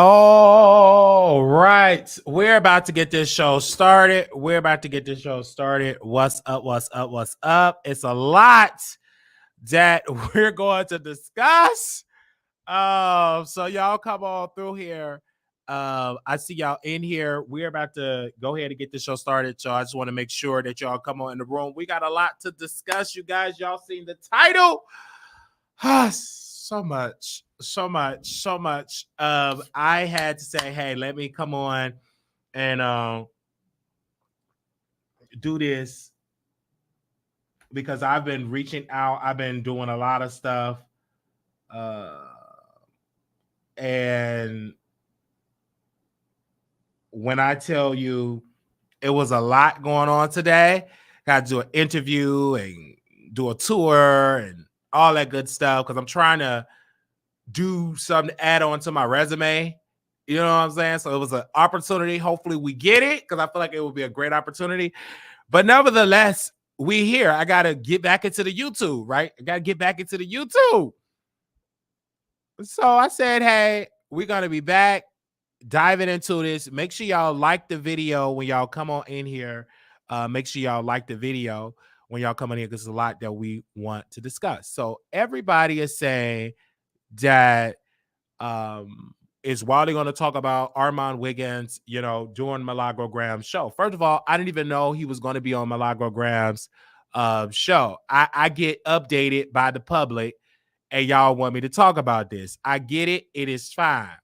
All right. We're about to get this show started. What's up? What's up? What's up? It's a lot that we're going to discuss. So y'all come on through here. I see y'all in here. We're about to go ahead and get the show started. So I just want to make sure that y'all come on in the room. We got a lot to discuss, you guys. Y'all seen the title? So much. I had to say, hey, let me come on and do this because I've been reaching out. I've been doing a lot of stuff. And when I tell you it was a lot going on today, got to do an interview and do a tour and all that good stuff because I'm trying to do something to add on to my resume. You know what I'm saying? So it was an opportunity. Hopefully we get it because I feel like it will be a great opportunity. But nevertheless, we here. I got to get back into the YouTube, right? I got to get back into the YouTube. So I said, hey, we're going to be back diving into this. Make sure y'all like the video when y'all come on in here. Make sure y'all like the video when y'all come in here because there's a lot that we want to discuss. So everybody is saying that is Wiley going to talk about Armon Wiggins, during Milagro Gramz show. First of all, I didn't even know he was going to be on Milagro Gramz show. I get updated by the public and y'all want me to talk about this. I get it. It is fine.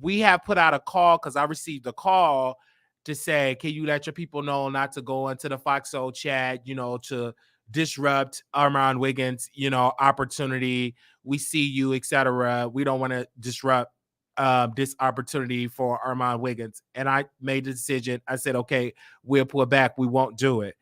We have put out a call because I received a call to say, can you let your people know not to go into the Foxhole chat, to disrupt Armon Wiggins, opportunity. We see you, etc. We don't want to disrupt this opportunity for Armon Wiggins. And I made the decision. I said, okay, we'll pull back. We won't do it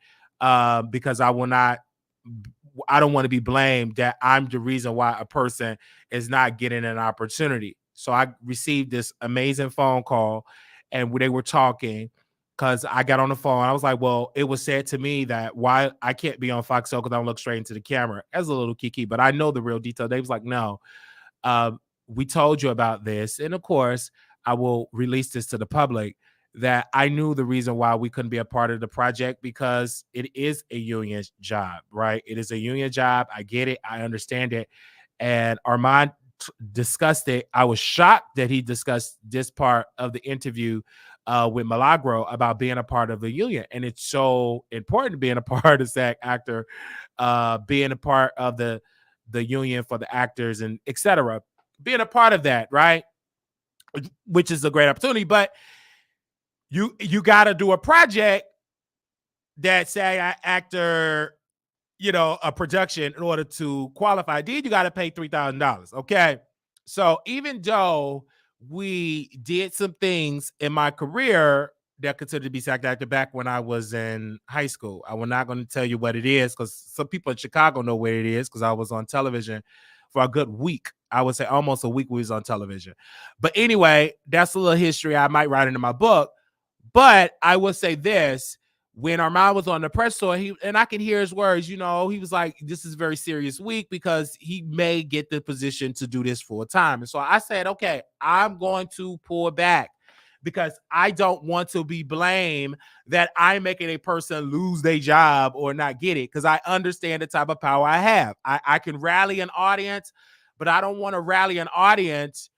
because I don't want to be blamed that I'm the reason why a person is not getting an opportunity. So I received this amazing phone call and they were talking because I got on the phone. I was like, well, it was said to me that why I can't be on Foxhole because I don't look straight into the camera as a little kiki, but I know the real detail. They was like, no, we told you about this. And of course, I will release this to the public that I knew the reason why we couldn't be a part of the project because it is a union job, right? It is a union job. I get it. I understand it. And Armand discussed it. I was shocked that he discussed this part of the interview with Milagro about being a part of the union. And it's so important being a part of SAG actor, being a part of the union for the actors and etc. Being a part of that, right? Which is a great opportunity. But you got to do a project that SAG actor, a production in order to qualify. Then you got to pay $3,000. Okay. So even though we did some things in my career that considered to be SAG actor back when I was in high school, I'm not going to tell you what it is because some people in Chicago know where it is because I was on television for a good week. I would say almost a week we was on television. But anyway, that's a little history I might write into my book. But I will say this. When Armand was on the press tour, and I can hear his words, he was like, this is a very serious week because he may get the position to do this full time. And so I said, okay, I'm going to pull back because I don't want to be blamed that I'm making a person lose their job or not get it because I understand the type of power I have. I can rally an audience, but I don't want to rally an audience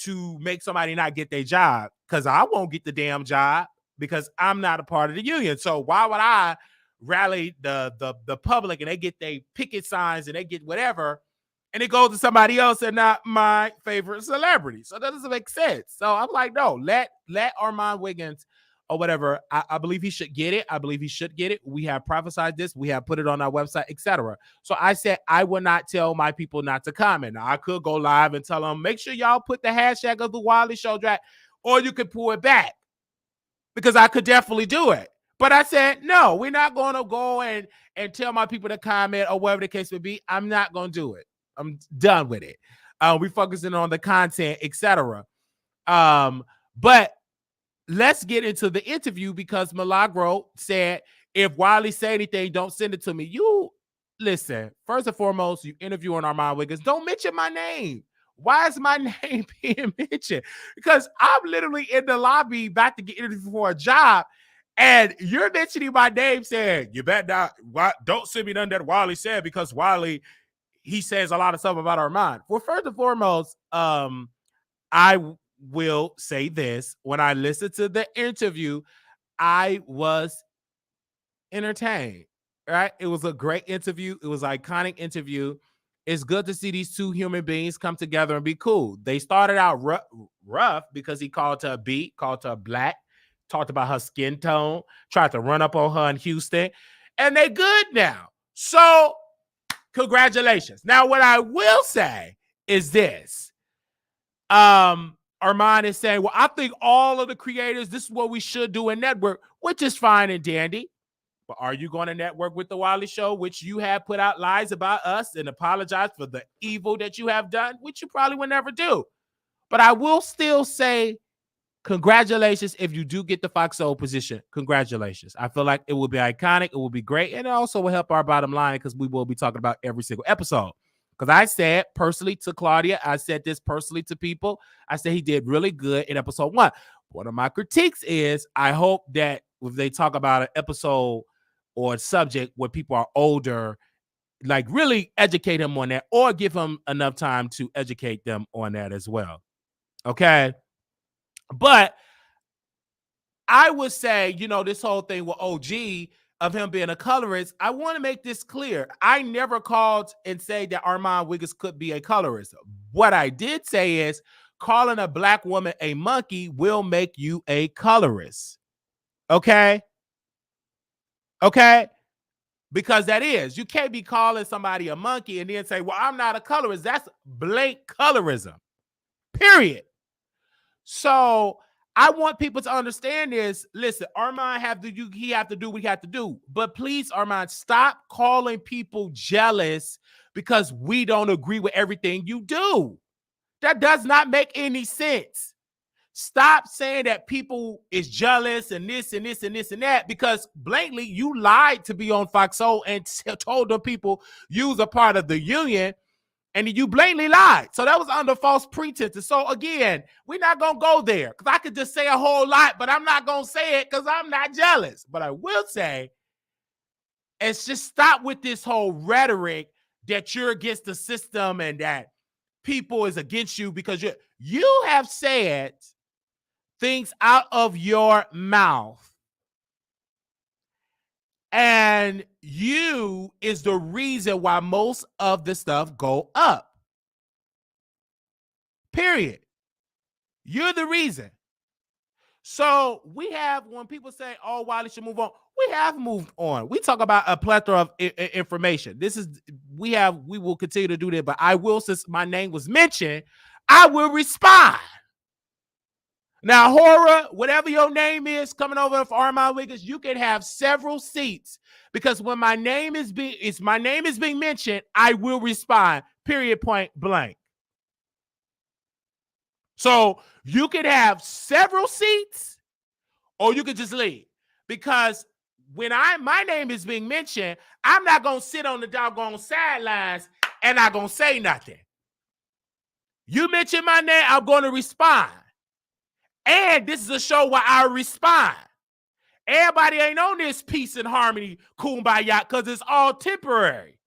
to make somebody not get their job because I won't get the damn job. Because I'm not a part of the union. So why would I rally the public and they get their picket signs and they get whatever and it goes to somebody else and not my favorite celebrity? So that doesn't make sense. So I'm like, no, let Armon Wiggins or whatever. I believe he should get it. We have prophesied this. We have put it on our website, etc. So I said I will not tell my people not to comment. Now I could go live and tell them, make sure y'all put the hashtag of the Wiley Show Draft, or you could pull it back. Because I could definitely do it. But I said, no, we're not going to go and tell my people to comment or whatever the case may be. I'm not going to do it. I'm done with it. We're focusing on the content, etc. But let's get into the interview because Milagro said, if Wiley say anything, don't send it to me. You listen, first and foremost, you interviewing Armon Wiggins. Don't mention my name. Why is my name being mentioned? Because I'm literally in the lobby about to get interviewed for a job, and you're mentioning my name saying, you bet not, don't send me none that Wiley said, because Wiley, he says a lot of stuff about Armon. Well, first and foremost, I will say this. When I listened to the interview, I was entertained, right? It was a great interview. It was an iconic interview. It's good to see these two human beings come together and be cool. They started out rough because he called her a beat, called her black, talked about her skin tone, tried to run up on her in Houston, and they good now. So congratulations. Now, what I will say is this. Armon is saying, well, I think all of the creators, this is what we should do in network, which is fine and dandy. But are you going to network with the Wiley Show, which you have put out lies about us and apologize for the evil that you have done, which you probably would never do. But I will still say congratulations if you do get the Fox Soul position. Congratulations. I feel like it will be iconic. It will be great. And it also will help our bottom line because we will be talking about every single episode. Because I said personally to Claudia, I said this personally to people. I said he did really good in episode 1. One of my critiques is I hope that if they talk about an episode or a subject where people are older, like really educate him on that or give him enough time to educate them on that as well. Okay. But I would say, this whole thing with OG of him being a colorist, I want to make this clear. I never called and say that Armon Wiggins could be a colorist. What I did say is calling a black woman a monkey will make you a colorist. Okay? Okay? Because that is. You can't be calling somebody a monkey and then say, well, I'm not a colorist. That's blank colorism. Period. So I want people to understand this. Listen, Armon he have to do what he have to do. But please, Armon, stop calling people jealous because we don't agree with everything you do. That does not make any sense. Stop saying that people is jealous and this and this and this and that, because blatantly you lied to be on Fox Soul and told the people you was a part of the union. And you blatantly lied. So that was under false pretenses. So again, we're not going to go there because I could just say a whole lot, but I'm not going to say it because I'm not jealous. But I will say, it's just stop with this whole rhetoric that you're against the system and that people is against you because you have said things out of your mouth. And you is the reason why most of the stuff go up. Period. You're the reason. So we have, when people say, oh, Wiley should move on, we have moved on. We talk about a plethora of information. We will continue to do that, but I will, since my name was mentioned, I will respond. Now, Horror, whatever your name is, coming over for Armon Wiggins, you can have several seats because when my name is being mentioned, I will respond. Period. Point blank. So you can have several seats, or you could just leave. Because when my name is being mentioned, I'm not gonna sit on the doggone sidelines and not gonna say nothing. You mention my name, I'm gonna respond. And this is a show where I respond. Everybody ain't on this peace and harmony, kumbaya, because it's all temporary.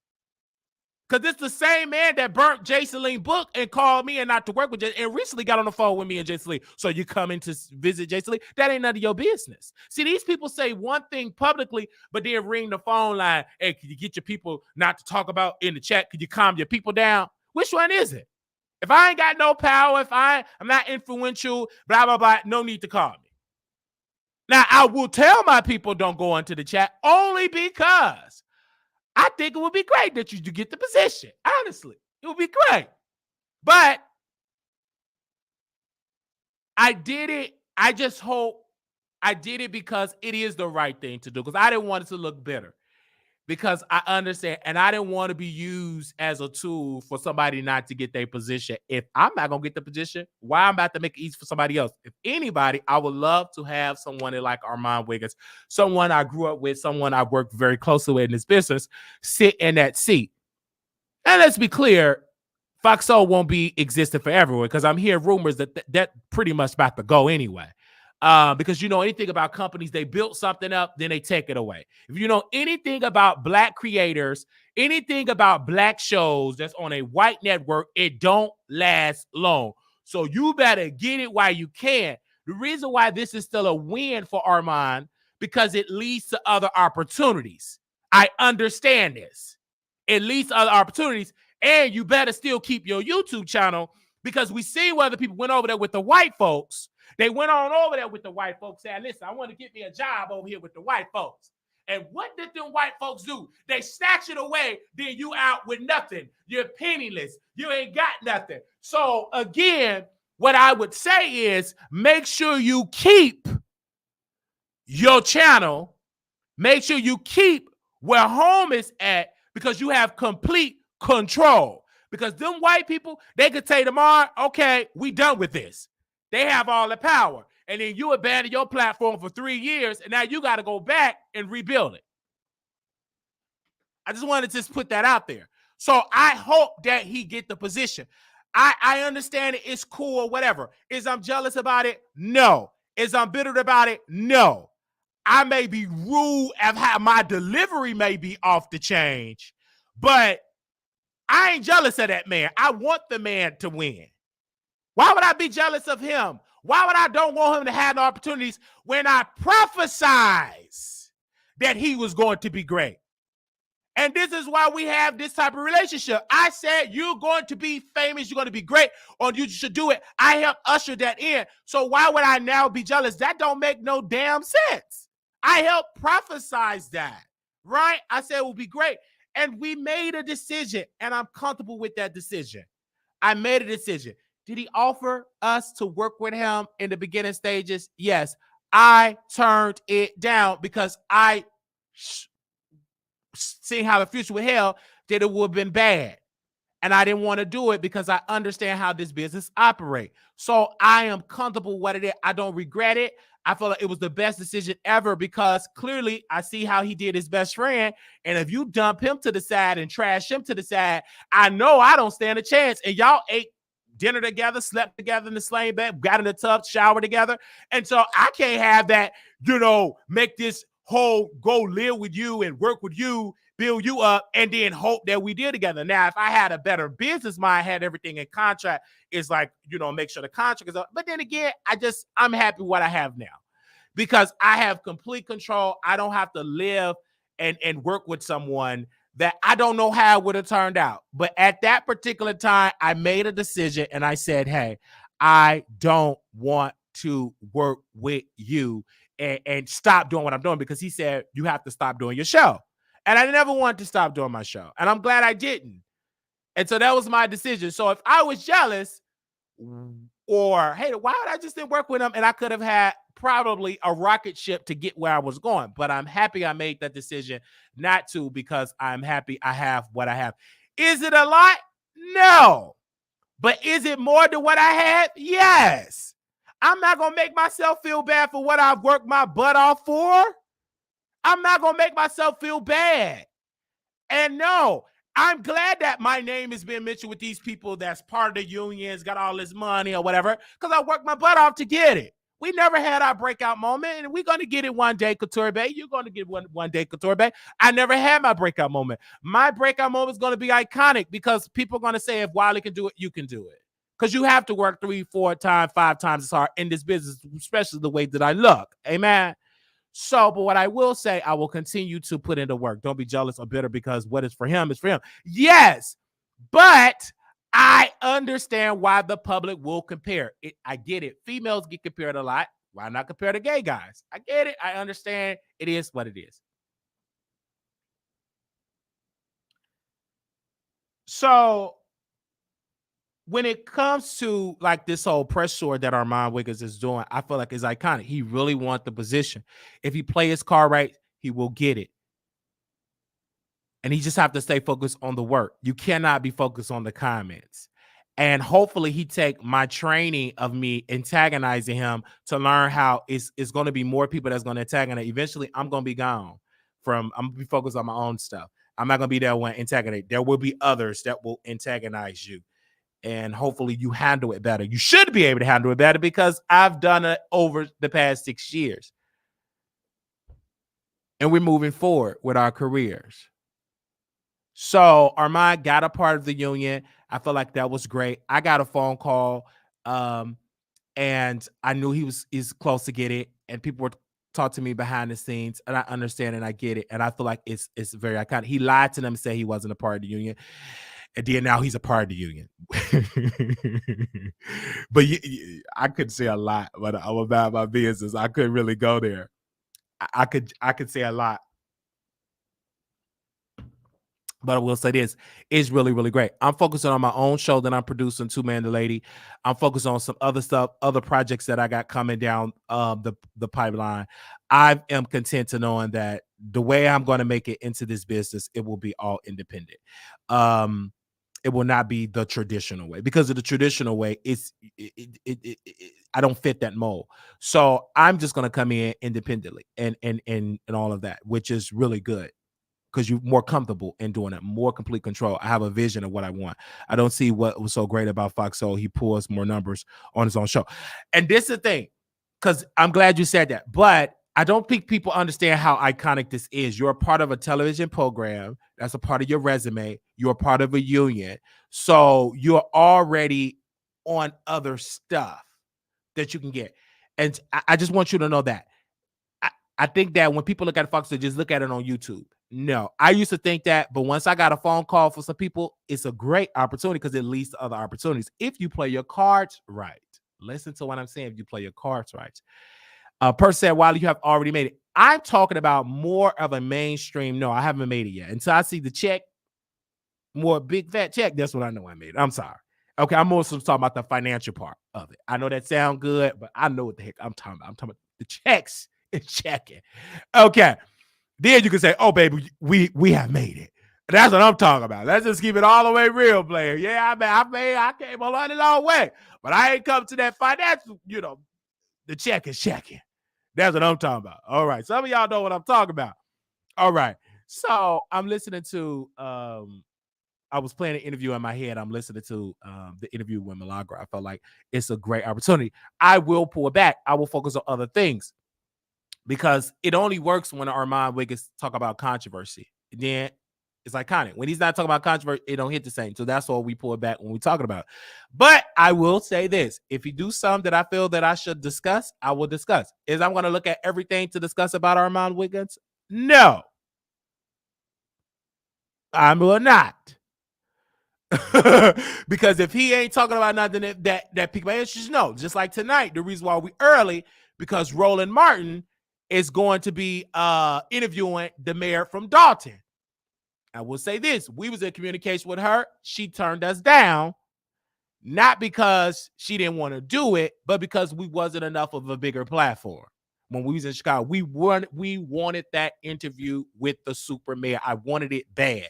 Because it's the same man that burnt Jason Lee's book and called me and not to work with Jason, and recently got on the phone with me and Jason Lee. So you coming to visit Jason Lee? That ain't none of your business. See, these people say one thing publicly, but then ring the phone line. Hey, can you get your people not to talk about in the chat? Could you calm your people down? Which one is it? If I ain't got no power, if I'm not influential, blah, blah, blah, no need to call me. Now, I will tell my people don't go into the chat only because I think it would be great that you get the position. Honestly, it would be great. But I did it. I just hope I did it because it is the right thing to do, because I didn't want it to look better. Because I understand, and I didn't want to be used as a tool for somebody not to get their position. If I'm not going to get the position, why I'm about to make it easy for somebody else? If anybody, I would love to have someone like Armon Wiggins, someone I grew up with, someone I worked very closely with in this business, sit in that seat. And let's be clear, Fox Soul won't be existing forever because I'm hearing rumors that pretty much about to go anyway. Because you know anything about companies, they built something up, then they take it away. If you know anything about Black creators, anything about Black shows that's on a white network, it don't last long. So you better get it while you can. The reason why this is still a win for Armon, because it leads to other opportunities. I understand this. It leads to other opportunities, and you better still keep your YouTube channel, because we see whether people went over there with the white folks. They went on over there with the white folks saying, listen, I want to get me a job over here with the white folks. And what did them white folks do? They snatch it away, then you out with nothing. You're penniless. You ain't got nothing. So again, what I would say is make sure you keep your channel. Make sure you keep where home is at, because you have complete control. Because them white people, they could say tomorrow, okay, we done with this. They have all the power. And then you abandon your platform for 3 years, and now you got to go back and rebuild it. I just wanted to just put that out there. So I hope that he get the position. I understand it. It's cool or whatever. Is I'm jealous about it? No. Is I'm bitter about it? No. I may be rude of how my delivery may be off the change, but I ain't jealous of that man. I want the man to win. Why would I be jealous of him? Why would I don't want him to have the opportunities when I prophesize that he was going to be great? And this is why we have this type of relationship. I said, you're going to be famous, you're going to be great, or you should do it. I helped usher that in. So why would I now be jealous? That don't make no damn sense. I helped prophesize that, right? I said it will be great. And we made a decision, and I'm comfortable with that decision. I made a decision. Did he offer us to work with him in the beginning stages? Yes. I turned it down because I seeing how the future would held, that it would have been bad. And I didn't want to do it because I understand how this business operates. So I am comfortable with what it is. I don't regret it. I feel like it was the best decision ever, because clearly I see how he did his best friend. And if you dump him to the side and trash him to the side, I know I don't stand a chance. And y'all ate dinner together, slept together in the sling bed, got in the tub, shower together. And so I can't have that, make this whole go live with you and work with you, build you up, and then hope that we deal together. Now, if I had a better business mind, had everything in contract, it's like, make sure the contract is up. But then again, I'm happy with what I have now, because I have complete control. I don't have to live and work with someone that I don't know how it would have turned out. But at that particular time, I made a decision and I said, hey, I don't want to work with you and stop doing what I'm doing, because he said, you have to stop doing your show. And I never wanted to stop doing my show. And I'm glad I didn't. And so that was my decision. So if I was jealous, or, hey, why would I just didn't work with him? And I could have had probably a rocket ship to get where I was going. But I'm happy I made that decision not to, because I'm happy I have what I have. Is it a lot? No. But is it more than what I had? Yes. I'm not going to make myself feel bad for what I've worked my butt off for. I'm not going to make myself feel bad. And no, I'm glad that my name has been mentioned with these people that's part of the unions, got all this money or whatever, because I worked my butt off to get it. We never had our breakout moment, and we're going to get it one day, Couture Bay. You're going to get one day, Couture Bay. I never had my breakout moment. My breakout moment is going to be iconic, because people are going to say, if Wiley can do it, you can do it. Because you have to work 3, 4 times, 5 times as hard in this business, especially the way that I look. Amen. So, but what I will say, I will continue to put into work. Don't be jealous or bitter, because what is for him is for him. Yes, but I understand why the public will compare it. I get it. Females get compared a lot. Why not compare to gay guys? I get it. I understand. It is what it is. So when it comes to like this whole press tour that Armon Wiggins is doing, I feel like it's iconic. He really wants the position. If he play his card right, he will get it. And he just have to stay focused on the work. You cannot be focused on the comments. And hopefully he take my training of me antagonizing him to learn how it's going to be more people that's going to antagonize. Eventually, I'm going to be gone I'm going to be focused on my own stuff. I'm not going to be there when antagonize. There will be others that will antagonize you. and hopefully you handle it better. You should be able to handle it better because I've done it over the past 6 years. And we're moving forward with our careers. So Armand got a part of the union. I feel like that was great. I got a phone call, and I knew he's close to get it. And people were talking to me behind the scenes, and I understand and I get it. And I feel like it's very iconic. He lied to them and said he wasn't a part of the union, and then now he's a part of the union. But I could say a lot, but I'm about my business. I couldn't really go there. I could say a lot. But I will say this, it's really, really great. I'm focusing on my own show that I'm producing, Two Man the Lady. I'm focused on some other stuff, other projects that I got coming down the pipeline. I am content to knowing that the way I'm going to make it into this business, it will be all independent. It will not be the traditional way, because of the traditional way, I don't fit that mold. So I'm just going to come in independently and all of that, which is really good, because you're more comfortable in doing it, more complete control. I have a vision of what I want. I don't see what was so great about Fox Soul. He pulls more numbers on his own show. And this is the thing, because I'm glad you said that, but I don't think people understand how iconic this is. You're a part of a television program. That's a part of your resume. You're a part of a union. So you're already on other stuff that you can get. And I just want you to know that. I think that when people look at Fox, they just look at it on YouTube. No, I used to think that, but once I got a phone call for some people, it's a great opportunity because it leads to other opportunities. If you play your cards right, listen to what I'm saying. If you play your cards right, person said, Wiley, you have already made it. I'm talking about more of a mainstream. No, I haven't made it yet. Until I see the check, more big fat check, that's when I know I made it. I'm sorry. Okay, I'm also talking about the financial part of it. I know that sounds good, but I know what the heck I'm talking about. I'm talking about the checks and checking. Okay. Then you can say, oh, baby, we have made it. That's what I'm talking about. Let's just keep it all the way real, player. Yeah, I came a long way, but I ain't come to that financial, the check is checking. That's what I'm talking about. All right. Some of y'all know what I'm talking about. All right. So I'm listening to, I was playing an interview in my head. I'm listening to the interview with Milagro. I felt like it's a great opportunity. I will pull back. I will focus on other things, because it only works when Armon Wiggins talk about controversy. Then it's iconic. When he's not talking about controversy, it don't hit the same. So that's why we pull it back when we're talking about it. But I will say this. If you do something that I feel that I should discuss, I will discuss. Is I'm going to look at everything to discuss about Armon Wiggins? No. I will not. Because if he ain't talking about nothing that piqued my interest, no. Just like tonight, the reason why we early, because Roland Martin is going to be interviewing the mayor from Dalton. I will say this. We was in communication with her. She turned us down, not because she didn't want to do it, but because we wasn't enough of a bigger platform. When we was in Chicago, we wanted that interview with the super mayor. I wanted it bad.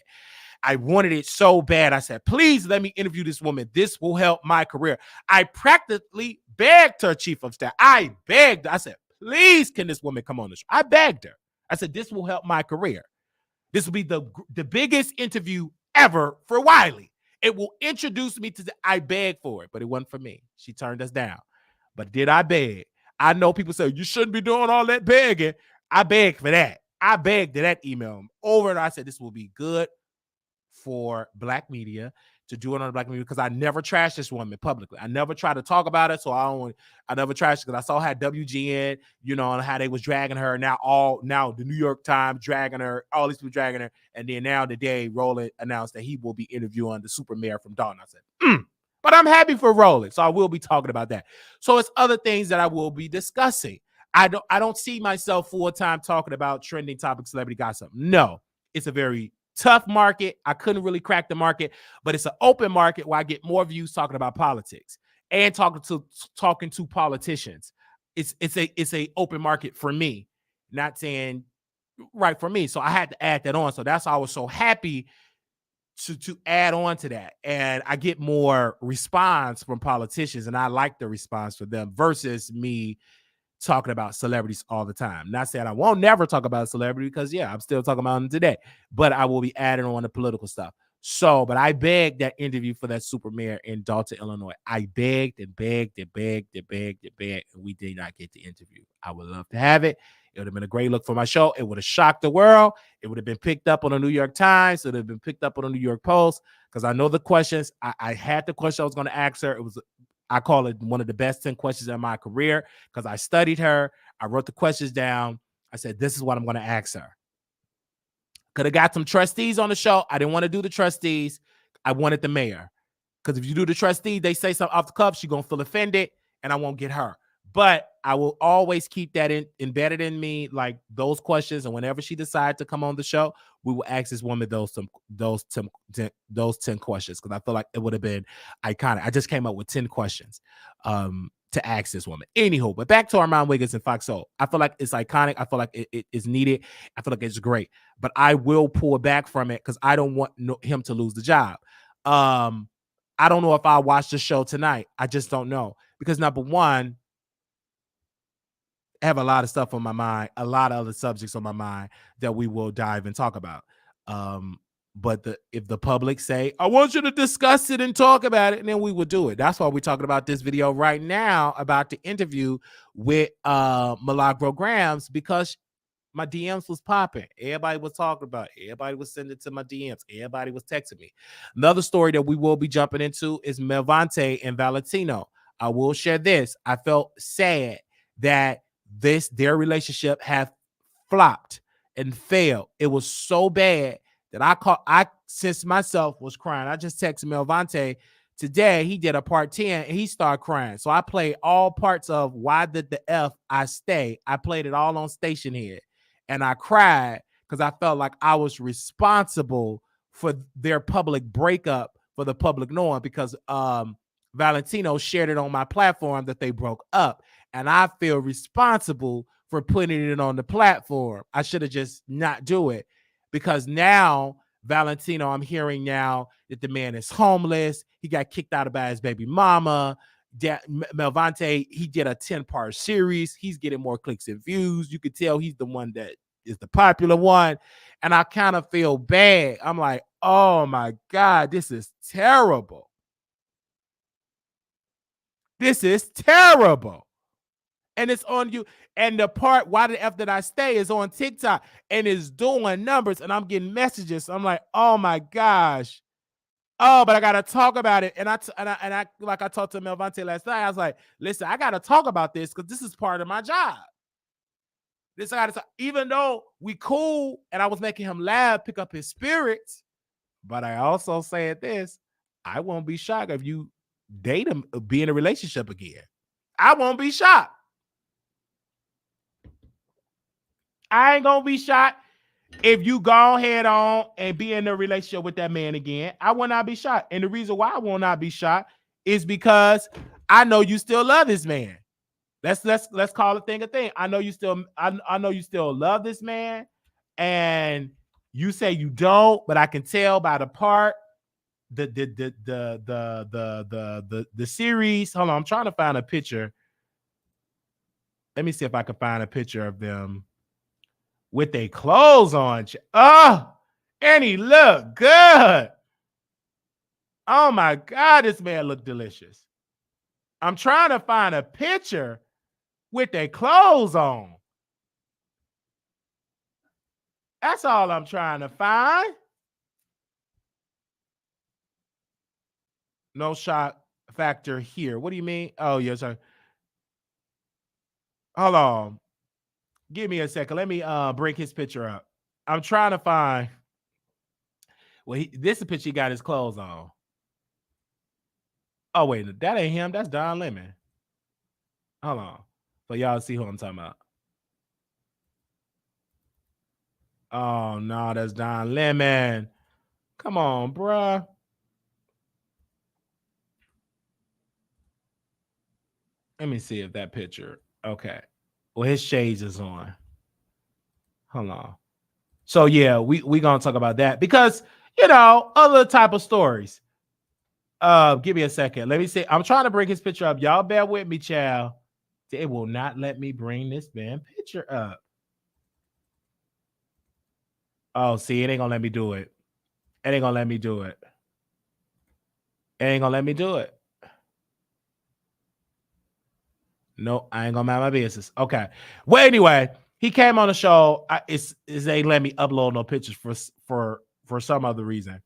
I wanted it so bad. I said, please let me interview this woman. This will help my career. I practically begged her chief of staff. I begged. I said, please, can this woman come on the show? I begged her. I said, this will help my career. This will be the biggest interview ever for Wiley. It will introduce me to I begged for it, but it wasn't for me. She turned us down. But did I beg? I know people say, you shouldn't be doing all that begging. I begged for that. I begged that email over, and I said, this will be good for Black media to do it on the Black media, because I never trashed this woman publicly. I never tried to talk about it, so I never trashed it, because I saw how WGN, and how they was dragging her. Now the New York Times dragging her, all these people dragging her, and then now today Roland announced that he will be interviewing the super mayor from Dalton. I said, but I'm happy for Roland, so I will be talking about that. So it's other things that I will be discussing. I don't see myself full-time talking about trending topic celebrity gossip. No, it's a very tough market. I couldn't really crack the market, but it's an open market where I get more views talking about politics and talking to politicians. It's a open market for me, not saying right for me. So I had to add that on. So that's why I was so happy to add on to that. And I get more response from politicians, and I like the response from them versus me talking about celebrities all the time. Not saying I won't never talk about a celebrity, because I'm still talking about them today, but I will be adding on the political stuff. So, but I begged that interview for that super mayor in Dalton, Illinois. I begged and begged and begged and begged and begged, and we did not get the interview. I would love to have it. It would have been a great look for my show. It would have shocked the world. It would have been picked up on the New York Times. It would have been picked up on the New York Post because I know the questions. I had the question I was going to ask her. It was, I call it one of the best 10 questions in my career because I studied her. I wrote the questions down. I said, this is what I'm going to ask her. Could have got some trustees on the show. I didn't want to do the trustees. I wanted the mayor. Because if you do the trustee, they say something off the cuff, she's going to feel offended, and I won't get her. But I will always keep that embedded in me, like those questions. And whenever she decides to come on the show, we will ask this woman those 10 questions because I feel like it would have been iconic. I just came up with 10 questions to ask this woman. Anywho, but back to Armon Wiggins and Fox Soul. I feel like it's iconic. I feel like it is needed. I feel like it's great. But I will pull back from it because I don't want him to lose the job. I don't know if I'll watch the show tonight. I just don't know. Because number one, I have a lot of stuff on my mind, a lot of other subjects on my mind that we will dive and talk about. But if the public say, I want you to discuss it and talk about it, and then we will do it. That's why we're talking about this video right now about the interview with Milagro Gramz, because my DMs was popping. Everybody was talking about it. Everybody was sending it to my DMs. Everybody was texting me. Another story that we will be jumping into is Malante and Valentino. I will share this. I felt sad that their relationship have flopped and failed. It was so bad that I since myself was crying. I just texted Malante today. He did a part 10 and he started crying. So I played all parts of Why Did the F I Stay. I played it all on Station Head. And I cried because I felt like I was responsible for their public breakup, for the public knowing, because Valentino shared it on my platform that they broke up. And I feel responsible for putting it on the platform. I should have just not do it because now Valentino, I'm hearing now that the man is homeless. He got kicked out by his baby mama. Malante, he did a 10-part series. He's getting more clicks and views. You could tell he's the one that is the popular one. And I kind of feel bad. I'm like, oh my God, this is terrible. This is terrible. And it's on you. And the part Why the F Did I Stay is on TikTok and it's doing numbers. And I'm getting messages. I'm like, oh my gosh. Oh, but I gotta talk about it. And I like I talked to Malante last night. I was like, listen, I gotta talk about this because this is part of my job. This I gotta talk, even though we cool and I was making him laugh, pick up his spirits. But I also said this: I won't be shocked if you date him, be in a relationship again. I won't be shocked. I ain't gonna be shocked if you go ahead on and be in a relationship with that man again. I will not be shocked. And the reason why I will not be shocked is because I know you still love this man. Let's call a thing a thing. I know you still I know you still love this man, and you say you don't, but I can tell by the part the series. Hold on, I'm trying to find a picture. Let me see if I can find a picture of them with their clothes on. Oh, and he looked good. Oh my God, this man looked delicious. I'm trying to find a picture with their clothes on. That's all I'm trying to find. No shock factor here. What do you mean? Oh, yes, sir. Hold on. Give me a second. Let me bring his picture up. I'm trying to find. Well, this is a picture he got his clothes on. Oh, wait, that ain't him. That's Don Lemon. Hold on. So y'all see who I'm talking about. Oh, no, that's Don Lemon. Come on, bruh. Let me see if that picture. Okay. Well, his shades is on. Hold on. So yeah, we gonna talk about that because other type of stories. Give me a second. Let me see. I'm trying to bring his picture up. Y'all bear with me, child. It will not let me bring this man picture up. Oh, see, it ain't gonna let me do it. It ain't gonna let me do it. It ain't gonna let me do it. No, I ain't gonna mind my business. Okay. Well, anyway, he came on the show. It's they let me upload no pictures for some other reason.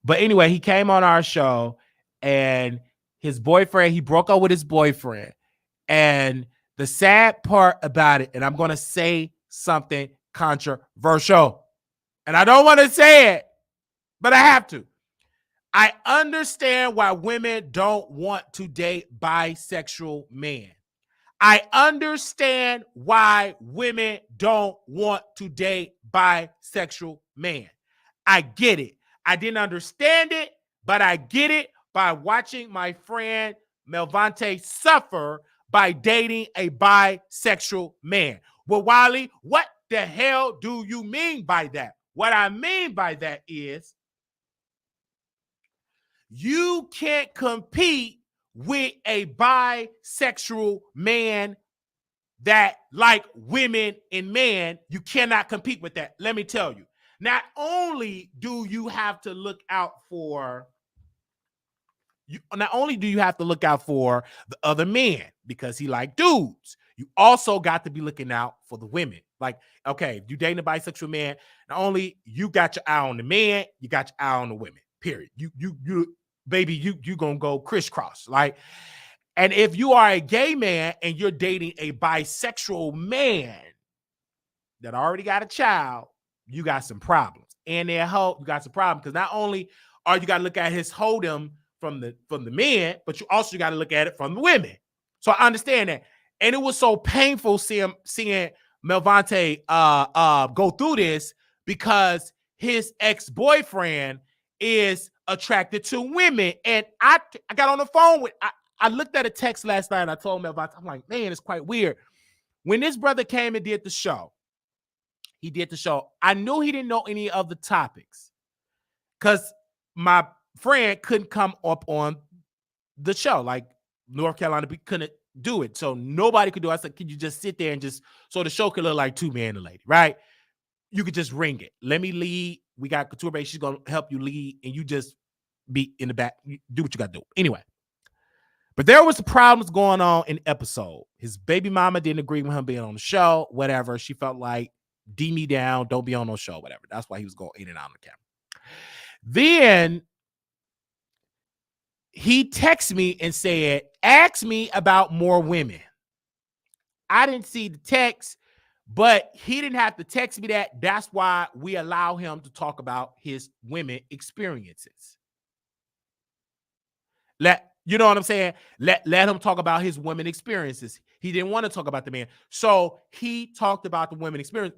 But anyway, he came on our show, and his boyfriend, he broke up with his boyfriend. And the sad part about it, and I'm gonna say something controversial, and I don't want to say it, but I have to. I understand why women don't want to date bisexual men. I understand why women don't want to date bisexual men. I get it. I didn't understand it, but I get it by watching my friend Malante suffer by dating a bisexual man. Well, Wiley, what the hell do you mean by that? What I mean by that is you can't compete with a bisexual man that like women and men. You cannot compete with that. Let me tell you. Not only do you have to look out for the other men because he like dudes, you also got to be looking out for the women. Like, okay, if you dating a bisexual man, not only you got your eye on the man, you got your eye on the women. Period. You baby, you gonna go crisscross. Like, and if you are a gay man and you're dating a bisexual man that already got a child, you got some problems. And you got some problems because not only are you got to look at his hold'em from the men, but you also got to look at it from the women. So I understand that. And it was so painful seeing Malante go through this because his ex-boyfriend is attracted to women. And I got on the phone with I looked at a text last night and I told Malante, I'm like, man, it's quite weird. When this brother came and did the show, I knew he didn't know any of the topics because my friend couldn't come up on the show. Like North Carolina couldn't do it. So nobody could do it. I said, can you just sit there and just, so the show could look like two men and a lady, right? You could just ring it. Let me lead. We got Couture Bay. She's going to help you lead and you just be in the back. You do what you got to do. Anyway. But there was problems going on in the episode. His baby mama didn't agree with him being on the show, whatever. She felt like, D me down, don't be on no show, whatever. That's why he was going in and out of the camera. Then he texted me and said, ask me about more women. I didn't see the text, but he didn't have to text me that. That's why we allow him to talk about his women experiences. You know what I'm saying? Let him talk about his women experiences. He didn't want to talk about the man. So he talked about the women experience.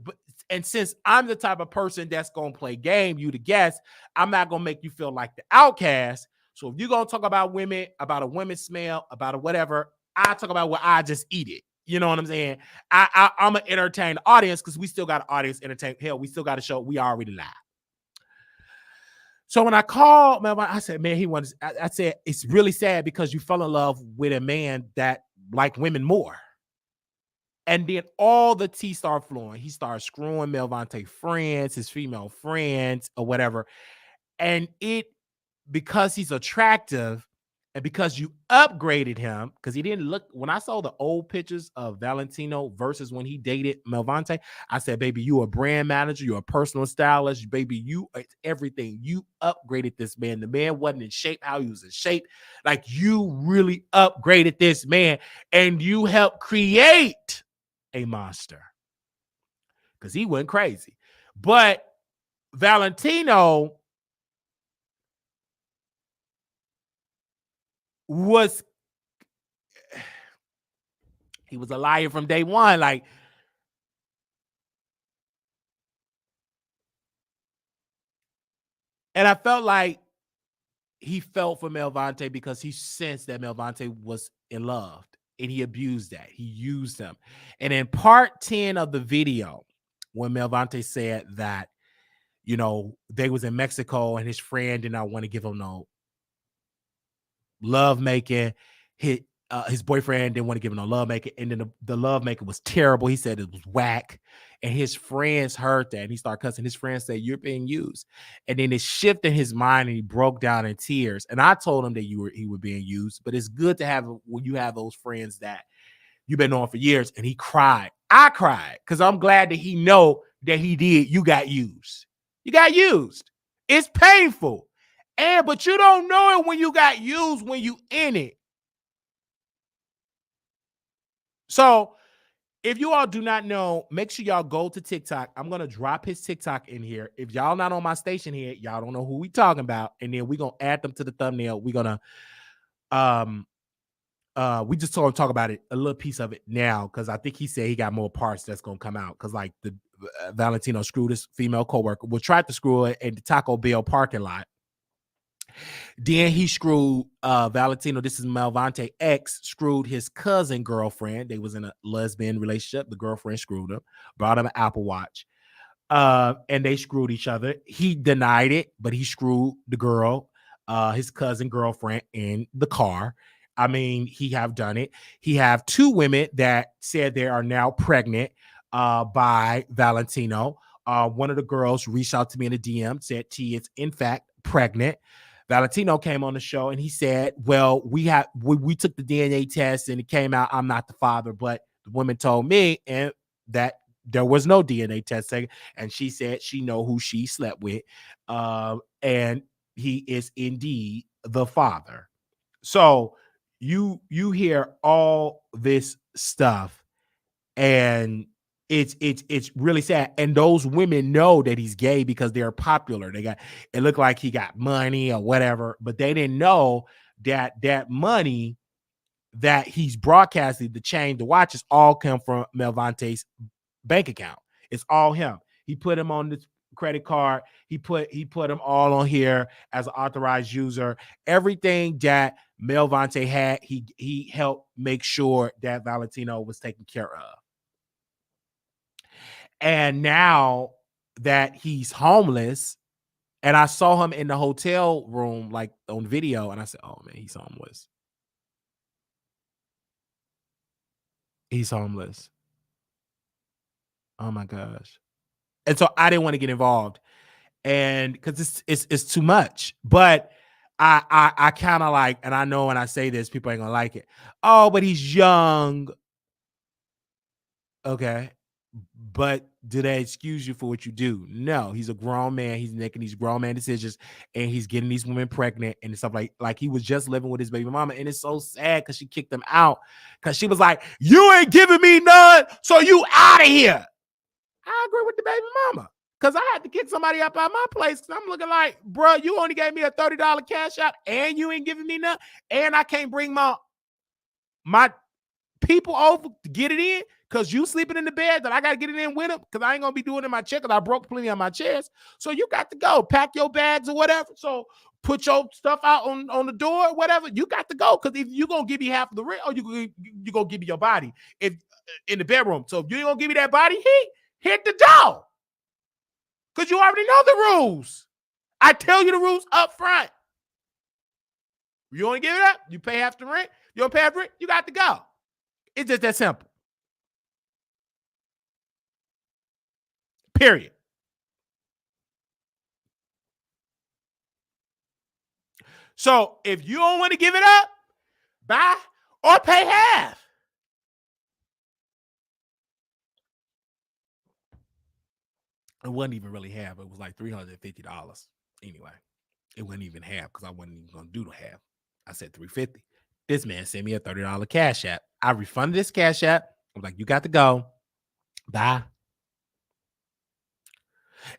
And since I'm the type of person that's going to play game, you the guest, I'm not going to make you feel like the outcast. So if you're going to talk about women, about a women's smell, about a whatever, I talk about what I just eat it. You know what I'm saying? I'm going to entertain the audience because we still got an audience entertain. Hell, we still got a show. We already live. So when I called, man, I said, man, I said, it's really sad because you fell in love with a man that liked women more. And then all the tea started flowing. He started screwing Malante friends, his female friends or whatever. And because he's attractive and because you upgraded him, because he didn't look, when I saw the old pictures of Valentino versus when he dated Malante, I said, baby, you a brand manager, you're a personal stylist, baby, you everything. You upgraded this man. The man wasn't in shape how he was in shape. Like you really upgraded this man and you helped create a monster because he went crazy. But Valentino he was a liar from day one. Like, and I felt like he felt for Malante because he sensed that Malante was in love and he abused that. He used him. And in part 10 of the video, when Malante said that, you know, they was in Mexico and his friend did not want to give him no love making, his boyfriend didn't want to give him a love maker, and then the love maker was terrible. He said it was whack, and his friends heard that, and he started cussing. His friends said, "You're being used," and then it shifted his mind, and he broke down in tears. And I told him that he was being used, but it's good to have when you have those friends that you've been on for years. And he cried. I cried because I'm glad that he know that he did. You got used. You got used. It's painful, but you don't know it when you got used when you in it. So if you all do not know, make sure y'all go to TikTok. I'm going to drop his TikTok in here. If y'all not on my station here, y'all don't know who we talking about. And then we're going to add them to the thumbnail. We're going to, we just talk about it, a little piece of it now, because I think he said he got more parts that's going to come out. Because like the Valentino screwed his female coworker. We tried to screw her at the Taco Bell parking lot. Then he screwed Valentino. This is Malante ex, screwed his cousin girlfriend. They was in a lesbian relationship. The girlfriend screwed him, brought him an Apple Watch, and they screwed each other. He denied it, but he screwed the girl, his cousin girlfriend, in the car. I mean, he have done it. He have two women that said they are now pregnant by Valentino. One of the girls reached out to me in a DM, said she is in fact pregnant. Valentino came on the show and he said, well, we took the DNA test and it came out I'm not the father, but the woman told me and that there was no DNA test taken, and she said she know who she slept with, and he is indeed the father. So you hear all this stuff, and it's really sad. And those women know that he's gay because they're popular. It looked like he got money or whatever, but they didn't know that money that he's broadcasting, the chain, the watches, all come from Malvante's bank account. It's all him. He put him on the credit card. He put him all on here as an authorized user. Everything that Malvante had, he helped make sure that Valentino was taken care of. And now that he's homeless, and I saw him in the hotel room, like on video, and I said, oh man, he's homeless. He's homeless. Oh my gosh. And so I didn't want to get involved, and because it's too much. But I kind of like, and I know when I say this, people ain't gonna like it. Oh, but he's young. Okay. But do they excuse you for what you do? No, he's a grown man. He's making these grown man decisions, and he's getting these women pregnant and stuff like he was just living with his baby mama. And it's so sad because she kicked him out because she was like, you ain't giving me none, so you out of here. I agree with the baby mama because I had to kick somebody up out my place because I'm looking like, bro, you only gave me a $30 cash out and you ain't giving me none, and I can't bring my people over to get it in because you sleeping in the bed that I got to get it in with them because I ain't going to be doing it in my chair because I broke plenty on my chairs. So you got to go. Pack your bags or whatever. So put your stuff out on the door, whatever. You got to go because if you're going to give me half of the rent, or you're going to give me your body if in the bedroom. So if you ain't going to give me that body heat, hit the door because you already know the rules. I tell you the rules up front. You want to give it up, you pay half the rent. You don't pay half the rent, you got to go. It's just that simple. Period. So if you don't want to give it up, buy or pay half. It wasn't even really half. It was like $350. Anyway, it wasn't even half because I wasn't even going to do the half. I said $350. This man sent me a $30 cash app. I refunded this cash app. I was like, you got to go. Bye.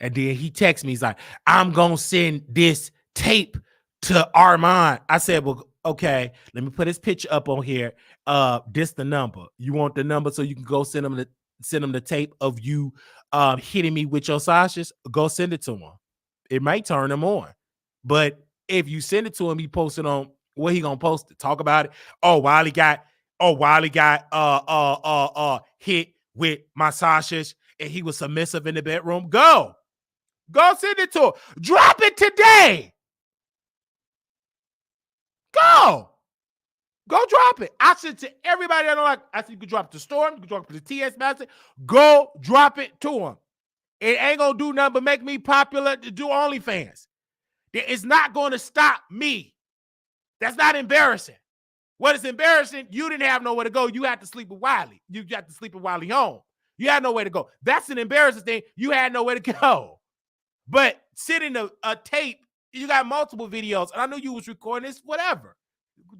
And then he texts me. He's like, I'm going to send this tape to Armon. I said, well, okay, let me put his picture up on here. This the number. You want the number so you can go send him the tape of you hitting me with your sausages? Go send it to him. It might turn him on. But if you send it to him, he posted on what he gonna post it. Talk about it. Wiley got hit with my sausages and he was submissive in the bedroom. Go send it to him. Drop it today. Go. Go drop it. I said to everybody that don't like, I said you can drop it to Storm, you can drop it to TS Master. Go drop it to them. It ain't gonna do nothing but make me popular to do OnlyFans. It's not gonna stop me. That's not embarrassing. What is embarrassing, you didn't have nowhere to go. You had to sleep with Wiley. You got to sleep with Wiley home. You had nowhere to go. That's an embarrassing thing. You had nowhere to go. But sitting a tape, you got multiple videos, and I knew you was recording this, whatever,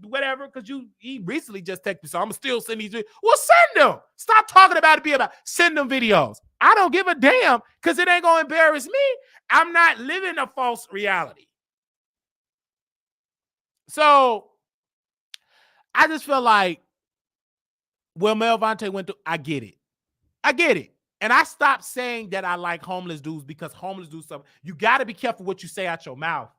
because he recently just texted me, so I'm still sending these videos. Well, send them. Stop talking about it, be about send them videos. I don't give a damn because it ain't gonna embarrass me. I'm not living a false reality. So I just feel like Malante went through, I get it. And I stopped saying that I like homeless dudes because homeless dudes, you got to be careful what you say out your mouth.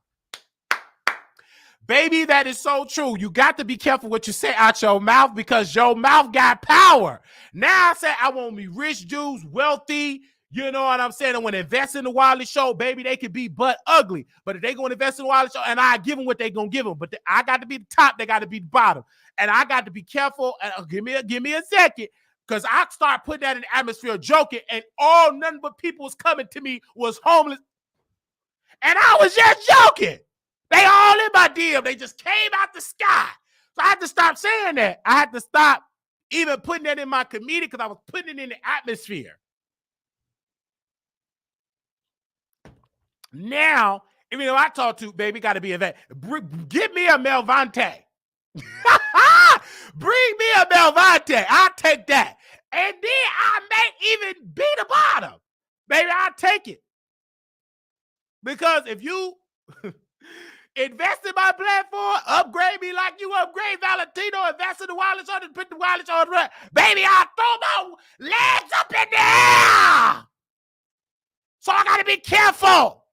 Baby, that is so true. You got to be careful what you say out your mouth because your mouth got power. Now I say I want me rich dudes, wealthy. You know what I'm saying? I want to invest in the Wiley show. Baby, they could be butt ugly. But if they going to invest in the Wiley show, and I give them what they going to give them. But I got to be the top. They got to be the bottom. And I got to be careful. And give me a second. Because I start putting that in the atmosphere, joking, and nothing but people was coming to me was homeless. And I was just joking. They all in my DM. They just came out the sky. So I had to stop saying that. I had to stop even putting that in my comedic because I was putting it in the atmosphere. Now, even though I talk to, baby, got to be a vet. Give me a Malante. Bring me a Malante. I'll take that. And then I may even be the bottom. Baby, I'll take it. Because if you invest in my platform, upgrade me like you upgrade Valentino, invest in the Wiley show, and put the Wiley show on the run. Baby, I'll throw my legs up in the air. So I got to be careful.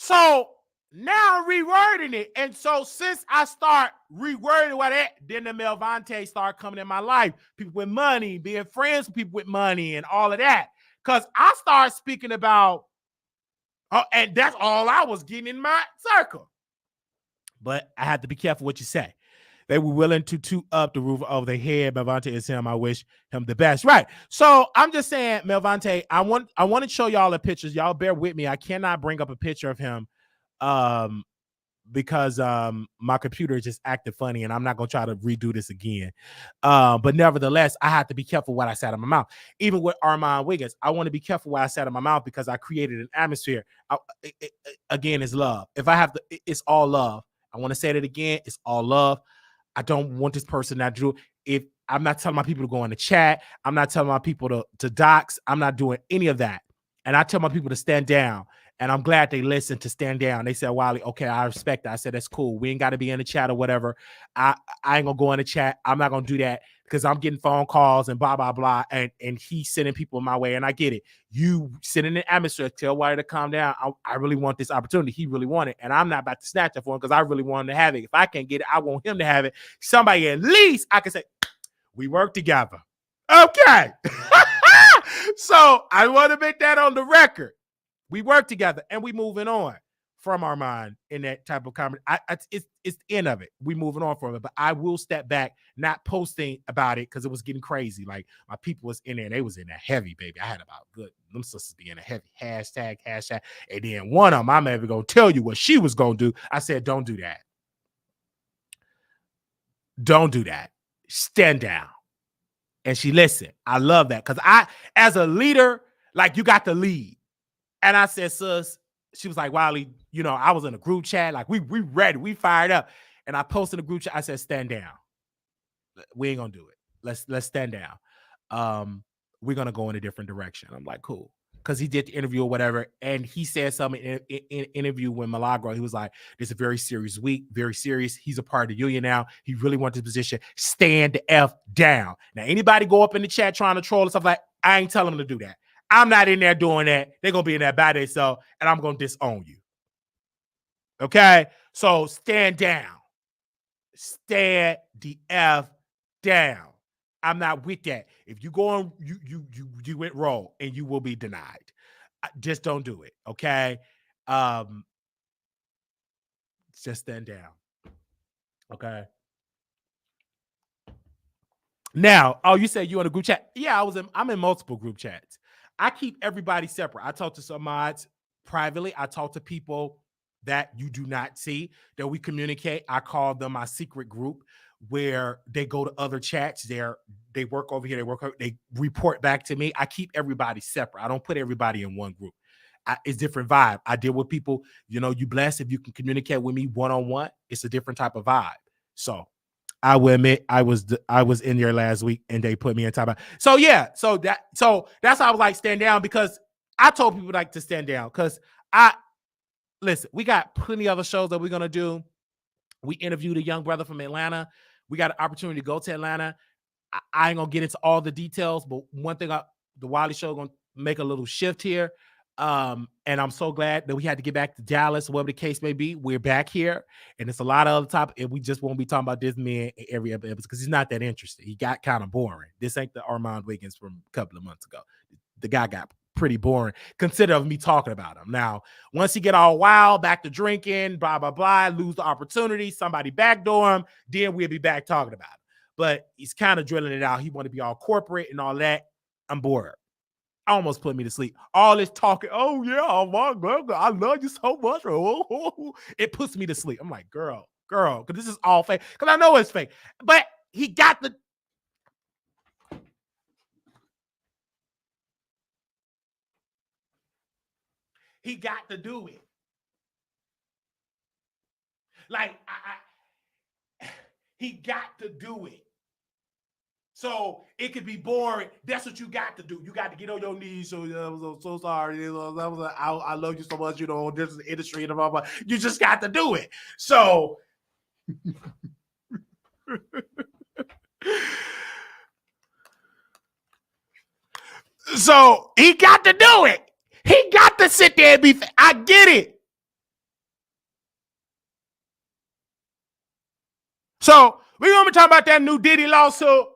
So now I'm rewording it. And so since I start rewording what it, then the Malante start coming in my life. People with money, being friends with people with money and all of that. Because I start speaking about, and that's all I was getting in my circle. But I had to be careful what you say. They were willing to toot up the roof over their head. Malante is him. I wish him the best. Right. So I'm just saying, Malante, I want to show y'all the pictures. Y'all bear with me. I cannot bring up a picture of him because my computer just acted funny, and I'm not going to try to redo this again. But nevertheless, I have to be careful what I said in my mouth. Even with Armon Wiggins, I want to be careful what I said in my mouth because I created an atmosphere. Again, it's love. If I have to, it's all love. I want to say it again. It's all love. I don't want this person that drew. If I'm not telling my people to go in the chat, I'm not telling my people to dox. I'm not doing any of that. And I tell my people to stand down. And I'm glad they listened to stand down. They said, Wiley, okay, I respect that. I said, that's cool. We ain't got to be in the chat or whatever. I ain't going to go in the chat. I'm not going to do that because I'm getting phone calls and blah, blah, blah. And he's sending people my way. And I get it. You sit in the atmosphere, tell Wiley to calm down. I really want this opportunity. He really wanted it. And I'm not about to snatch it for him because I really want him to have it. If I can't get it, I want him to have it. Somebody at least I can say, we work together. Okay. So I want to make that on the record. We work together and we moving on from Armon in that type of comedy. It's the end of it. We moving on from it, but I will step back, not posting about it because it was getting crazy. Like my people was in there and they was in there heavy, baby. I had about them sisters be in a heavy hashtag. And then one of them, I'm ever going to tell you what she was going to do. I said, don't do that. Don't do that. Stand down. And she listened. I love that because as a leader, like you got to lead. And I said, sis, she was like, Wiley, I was in a group chat. Like, we ready. We fired up. And I posted a group chat. I said, stand down. We ain't going to do it. Let's stand down. We're going to go in a different direction. I'm like, cool. Because he did the interview or whatever. And he said something in interview with Milagro. He was like, this is a very serious week. Very serious. He's a part of the union now. He really wants his position. Stand the F down. Now, anybody go up in the chat trying to troll and stuff like, I ain't telling them to do that. I'm not in there doing that. They're going to be in there by themselves, and I'm going to disown you. Okay? So stand down. Stand the F down. I'm not with that. If you go on, you went wrong, and you will be denied. Just don't do it, okay? Just stand down. Okay? Now, oh, you said you in a group chat? Yeah, I'm in multiple group chats. I keep everybody separate. I talk to some mods privately. I talk to people that you do not see that we communicate. I call them my secret group where they go to other chats. They work over here. They report back to me. I keep everybody separate. I don't put everybody in one group. It's different vibe. I deal with people. You blessed if you can communicate with me one on one. It's a different type of vibe. So I will admit I was in there last week and they put me in timeout. So yeah, so that's how I was like stand down because I told people like to stand down because I listen. We got plenty of other shows that we're gonna do. We interviewed a young brother from Atlanta. We got an opportunity to go to Atlanta. I ain't gonna get into all the details, but one thing the Wiley show gonna make a little shift here. And I'm so glad that we had to get back to Dallas, whatever the case may be. We're back here, and it's a lot of other topics, and we just won't be talking about this man in every episode because he's not that interesting. He got kind of boring. This ain't the Armon Wiggins from a couple of months ago. The guy got pretty boring. Consider of me talking about him. Now, once he get all wild, back to drinking, blah, blah, blah, lose the opportunity, somebody backdoor him, then we'll be back talking about him. But he's kind of drilling it out. He want to be all corporate and all that. I'm bored. Almost put me to sleep. All this talking, oh yeah, oh my God, I love you so much. It puts me to sleep. I'm like, girl, because this is all fake. Because I know it's fake. But he got to do it. Like he got to do it. So it could be boring. That's what you got to do. You got to get on your knees. So I'm so sorry. I love you so much. This is the industry and blah, blah. You just got to do it. So he got to do it. He got to sit there and be. I get it. So we're gonna be talking about that new Diddy lawsuit.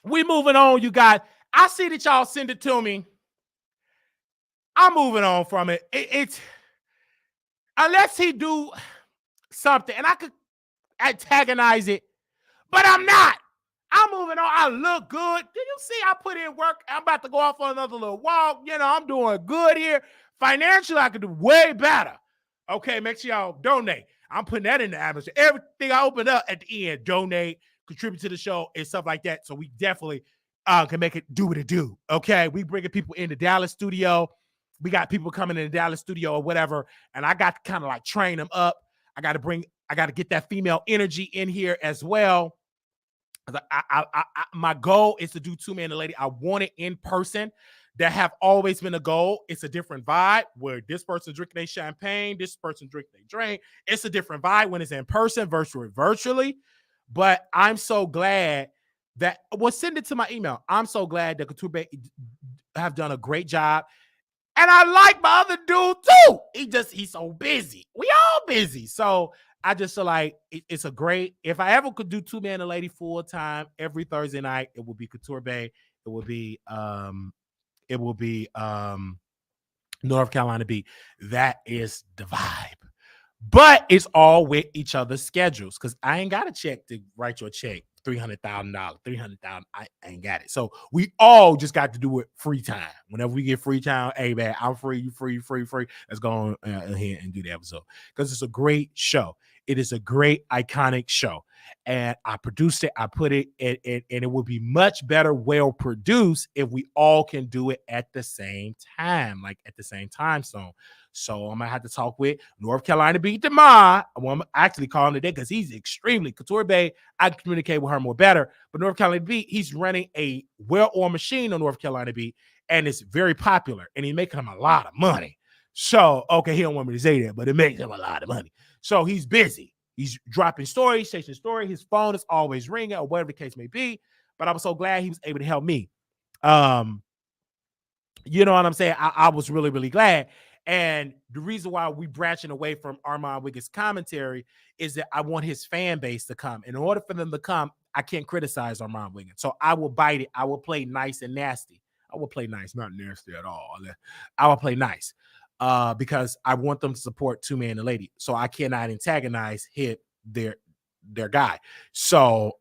We moving on, you guys. I see that y'all send it to me. I'm moving on from it. It's unless he do something, and I could antagonize it, but I'm not. I'm moving on. I look good. Did you see I put in work? I'm about to go off on another little walk. I'm doing good here. Financially, I could do way better. Okay, make sure y'all donate. I'm putting that in the atmosphere. Everything I open up at the end, donate, contribute to the show, and stuff like that. So we definitely can make it do what it do. Okay, we bringing people in the Dallas studio. We got people coming in the Dallas studio or whatever, and I got to kind of like train them up. I got to get that female energy in here as well. My goal is to do Two Man and Lady. I want it in person. That have always been a goal. It's a different vibe where this person drinking their champagne, this person drinking their drink. It's a different vibe when it's in person, virtually. But I'm so glad that send it to my email. I'm so glad that Couture have done a great job. And I like my other dude too. He's so busy. We all busy. So I just feel like it's a great. If I ever could do Two Man and Lady full time every Thursday night, it would be Couture Bay. It will be North Carolina Beat. That is the vibe. But it's all with each other's schedules because I ain't got a check to write your check. $300,000, $300,000. I ain't got it. So we all just got to do it free time. Whenever we get free time, hey man, I'm free, you free. Let's go on ahead and do the episode because it's a great show. It is a great iconic show, and I produced it. I put it, and it would be much better, well produced if we all can do it at the same time, like at the same time zone. So I'm gonna have to talk with North Carolina Beat tomorrow. I'm actually calling today because he's extremely Couture Bay. I can communicate with her more better. But North Carolina Beat, he's running a well-oiled machine on North Carolina Beat, and it's very popular, and he's making him a lot of money. So, okay, he don't want me to say that, but it makes him a lot of money. So he's busy. He's dropping stories, chasing story. His phone is always ringing or whatever the case may be. But I was so glad he was able to help me. You know what I'm saying? I was really, really glad. And the reason why we branching away from Armon Wiggins' commentary is that I want his fan base to come. In order for them to come, I can't criticize Armon Wiggins. So I will bite it. I will play nice and nasty. I will play nice, not nasty at all. I will play nice because I want them to support Two Man and Lady. So I cannot antagonize their their guy. So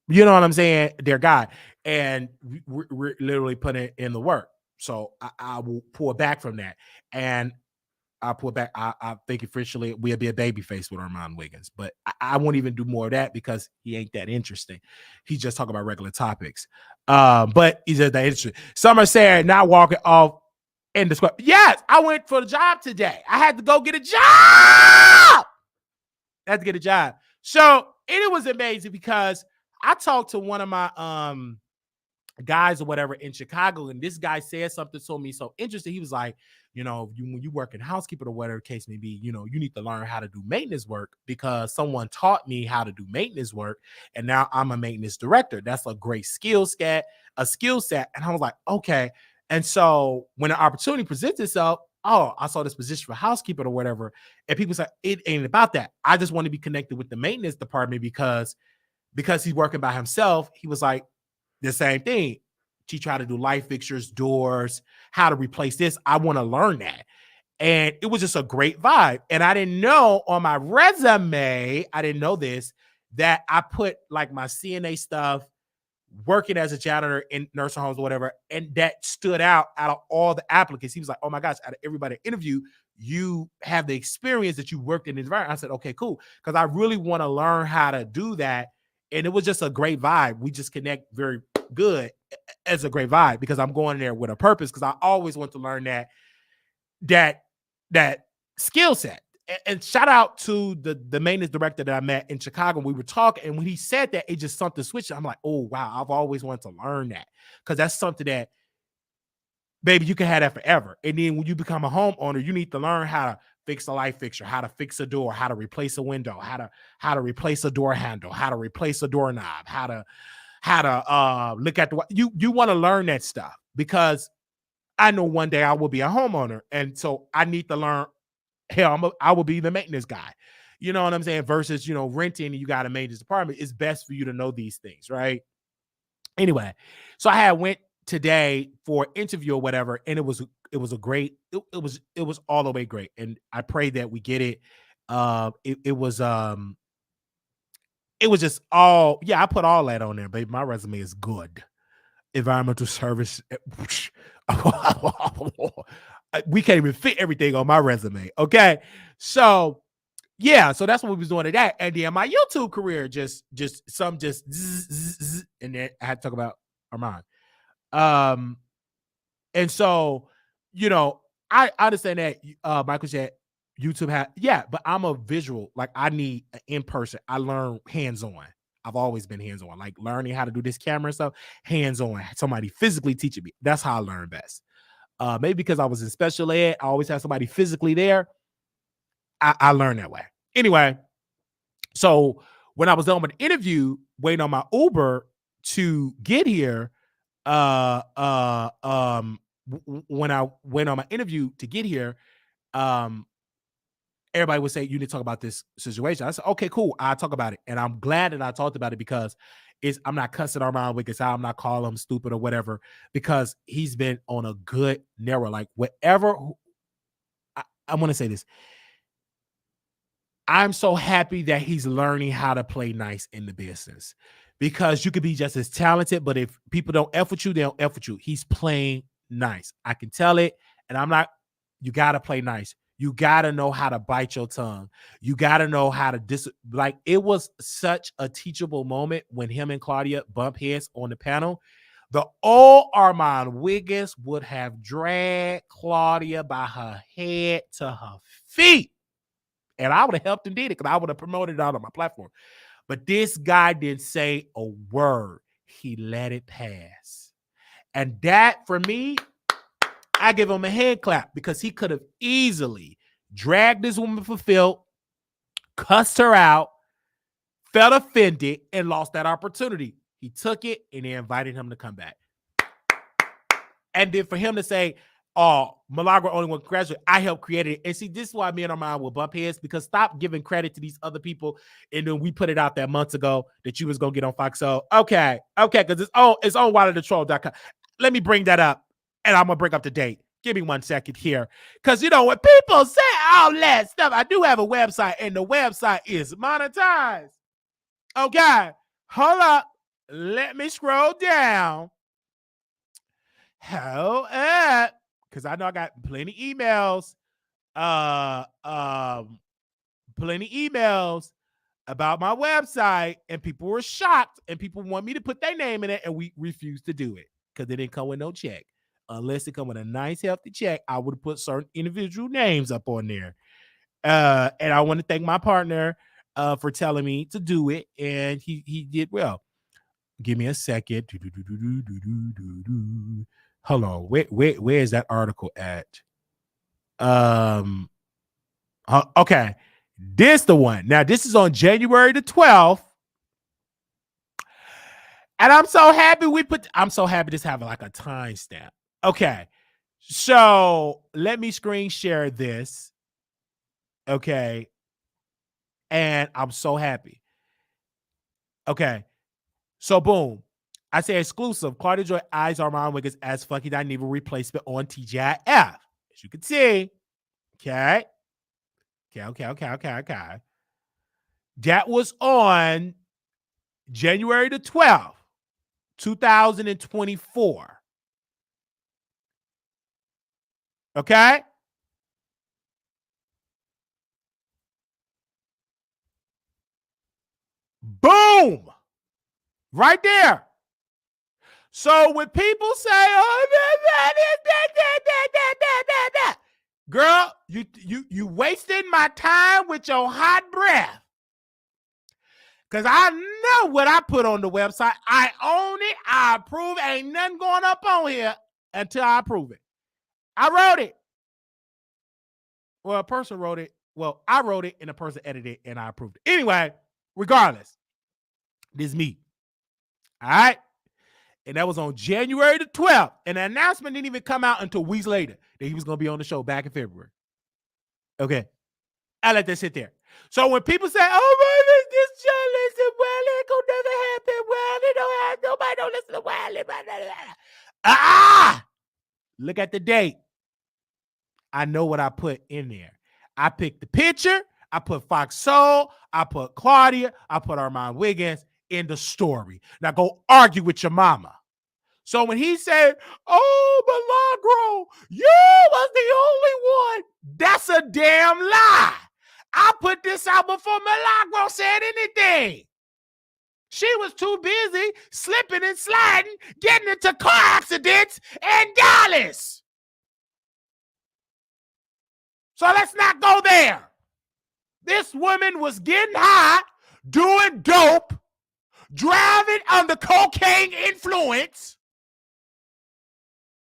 you know what I'm saying? Their guy. And we're literally putting in the work. So I will pull back from that. And I pull back. I think officially we'll be a baby face with Armon Wiggins, but I won't even do more of that because he ain't that interesting. He's just talking about regular topics. But he's just that interesting. Summer said, not walking off in the square. Yes, I went for the job today. I had to go get a job. I had to get a job. So it was amazing because I talked to one of my guys or whatever in Chicago, and this guy said something to me so interesting. He was like, you know, when you work in housekeeping or whatever the case may be, you know, you need to learn how to do maintenance work because someone taught me how to do maintenance work, and now I'm a maintenance director. That's a great skill set. And I was like, okay. And so when the opportunity presents itself, oh, I saw this position for housekeeping or whatever, and people say it ain't about that. I just want to be connected with the maintenance department because he's working by himself. He was like, the same thing. She tried to do light fixtures, doors, how to replace this. I want to learn that. And it was just a great vibe. And I didn't know on my resume, I didn't know this, that I put like my CNA stuff, working as a janitor in nursing homes or whatever. And that stood out of all the applicants. He was like, oh my gosh, out of everybody interview, you have the experience that you worked in the environment. I said, okay, cool. Because I really want to learn how to do that. And it was just a great vibe. We just connect very good as a great vibe because I'm going there with a purpose because I always want to learn that skill set. And shout out to the maintenance director that I met in Chicago. We were talking, and when he said that, it just something switched. I'm like, oh wow, I've always wanted to learn that because that's something that, baby, you can have that forever. And then when you become a homeowner, you need to learn how to fix a light fixture, how to fix a door, how to replace a window, how to replace a door handle, how to replace a doorknob, how to look at you want to learn that stuff because I know one day I will be a homeowner, and so I need to learn. Hell, I will be the maintenance guy. You know what I'm saying? Versus, you know, renting and you got a maintenance department. It's best for you to know these things, right? Anyway, so I had went today for an interview or whatever, and it was a great. It was all the way great, and I pray that we get it. It was just all, yeah, I put all that on there, baby. My resume is good. Environmental service. We can't even fit everything on my resume. Okay. So yeah, so that's what we was doing today. And then my YouTube career just and then I had to talk about Arman. And so, you know, I understand that Michael said YouTube but I'm a visual. Like I need an in-person. I learn hands-on. I've always been hands-on, like learning how to do this camera and stuff, hands-on. Somebody physically teaching me. That's how I learn best. Maybe because I was in special ed, I always have somebody physically there. I learned that way. Anyway, so when I was done with the interview, waiting on my Uber to get here, when I went on my interview to get here, everybody would say, you need to talk about this situation. I said, okay, cool. I'll talk about it. And I'm glad that I talked about it because I'm not cussing Armon Wiggins out. I'm not calling him stupid or whatever, because he's been on a good narrow, like whatever. I want to say this. I'm so happy that he's learning how to play nice in the business, because you could be just as talented, but if people don't F with you, they don't F with you. He's playing nice. I can tell it. And I'm not, you got to play nice. You got to know how to bite your tongue. You got to know how to like, it was such a teachable moment when him and Claudia bump heads on the panel. The old Armon Wiggins would have dragged Claudia by her head to her feet. And I would have helped him did it because I would have promoted it out on my platform. But this guy didn't say a word. He let it pass. And that, for me, I give him a hand clap, because he could have easily dragged this woman for filth, cussed her out, felt offended, and lost that opportunity. He took it, and they invited him to come back. And then for him to say, oh, Milagro only one graduate, I helped create it. And see, this is why me and Armon will bump heads, because stop giving credit to these other people. And then we put it out there months ago that you was going to get on Fox. So, okay, because it's on wileythetroll.com. Let me bring that up, and I'm going to bring up the date. Give me 1 second here. Because, you know, when people say all that stuff, I do have a website, and the website is monetized. Okay. Hold up. Let me scroll down. Hold up. Because I know I got plenty emails. Plenty emails about my website, and people were shocked, and people want me to put their name in it, and we refused to do it because it didn't come with no check. Unless it come with a nice, healthy check, I would have put certain individual names up on there. And I want to thank my partner for telling me to do it, and he did well. Give me a second. Hold on. Where is that article at? Okay. This the one. Now, this is on January the 12th. And I'm so happy I'm so happy this having like a timestamp. Okay. So let me screen share this. Okay. And I'm so happy. Okay. So boom. I say exclusive. Claudia Joy eyes Armon Wiggins as fucking Dynevil replacement on TGIF. As you can see. Okay. Okay. That was on January the 12th, 2024. Okay? Boom! Right there. So when people say, oh, girl, you wasted my time with your hot breath. Because I know what I put on the website. I own it. I approve. Ain't nothing going up on here until I approve it. I wrote it. Well, a person wrote it. Well, I wrote it and a person edited it and I approved it. Anyway, regardless, this is me. All right? And that was on January the 12th. And the announcement didn't even come out until weeks later that he was going to be on the show back in February. Okay. I let that sit there. So when people say, oh, this show, listen, well, it could never happen. Well, it don't have, nobody don't listen to Wiley. Look at the date. I know what I put in there. I picked the picture. I put Fox Soul. I put Claudia. I put Armon Wiggins in the story. Now go argue with your mama. So when he said, oh, Milagro, you was the only one, that's a damn lie. I put this out before Milagro said anything. She was too busy slipping and sliding, getting into car accidents in Dallas. So let's not go there. This woman was getting high, doing dope, driving under cocaine influence.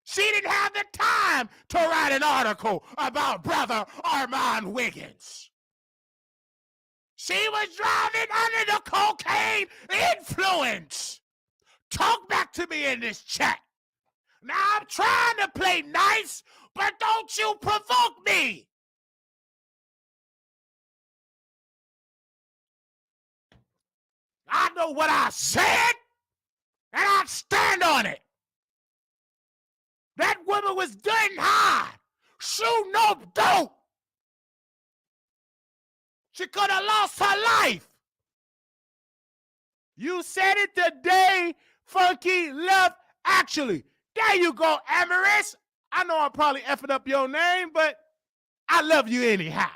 She didn't have the time to write an article about brother Armon Wiggins. She was driving under the cocaine influence. Talk back to me in this chat. Now I'm trying to play nice, but don't you provoke me. I know what I said, and I stand on it. That woman was getting high, shooting up dope. She could have lost her life. You said it the day Funky left. Actually, there you go, Amaris. I know I'm probably effing up your name, but I love you anyhow.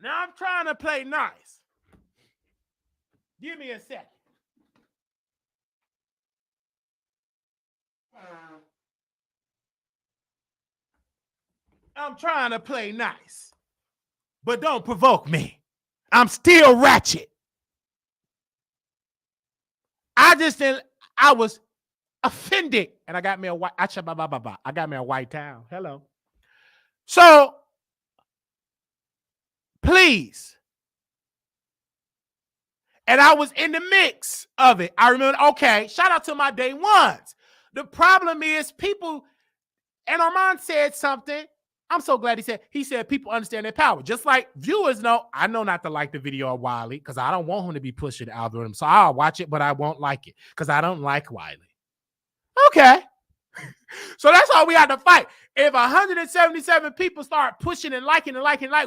Now I'm trying to play nice. Give me a second. I'm trying to play nice, but don't provoke me. I'm still ratchet. I was offended, and I got me a white. I got me a white towel. Hello. So, please. And I was in the mix of it. I remember, okay, shout out to my day 1s. The problem is people, and Armand said something, I'm so glad he said people understand their power. Just like viewers know, I know not to like the video of Wiley because I don't want him to be pushing the algorithm. So I'll watch it, but I won't like it because I don't like Wiley. Okay. So that's all we had to fight. If 177 people start pushing and liking,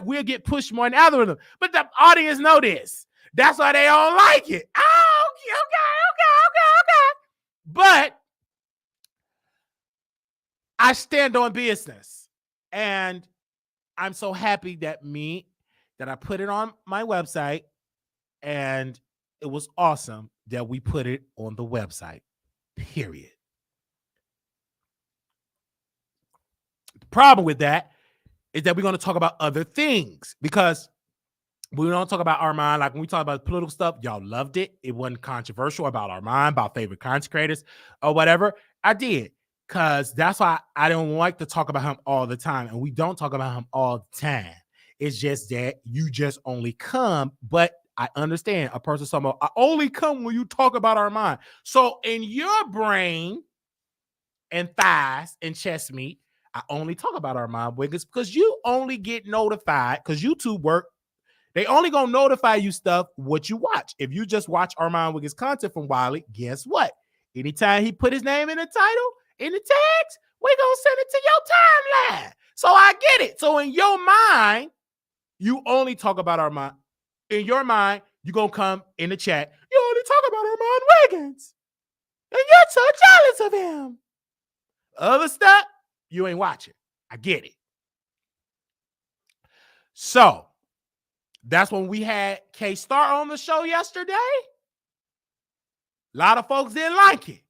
we'll get pushed more in the algorithm. But the audience know this. That's why they don't like it. Oh, okay. But I stand on business. And I'm so happy that I put it on my website. And it was awesome that we put it on the website. Period. The problem with that is that we're going to talk about other things because we don't talk about Arman. Like when we talk about political stuff, y'all loved it. It wasn't controversial about Arman, about favorite content creators or whatever. I did because that's why I don't like to talk about him all the time. And we don't talk about him all the time. It's just that you just only come, but I understand a person talking about, I only come when you talk about Arman. So in your brain and thighs and chest meat, I only talk about Armon Wiggins because you only get notified because YouTube work. They only gonna notify you stuff what you watch. If you just watch Armon Wiggins content from Wiley, guess what? Anytime he put his name in the title, in the tags, we gonna send it to your timeline. So I get it. So in your mind, you only talk about Armon. In your mind, you gonna come in the chat. You only talk about Armon Wiggins, and you're so jealous of him. Other stuff, you ain't watching. I get it. So that's when we had K-Star on the show yesterday. A lot of folks didn't like it.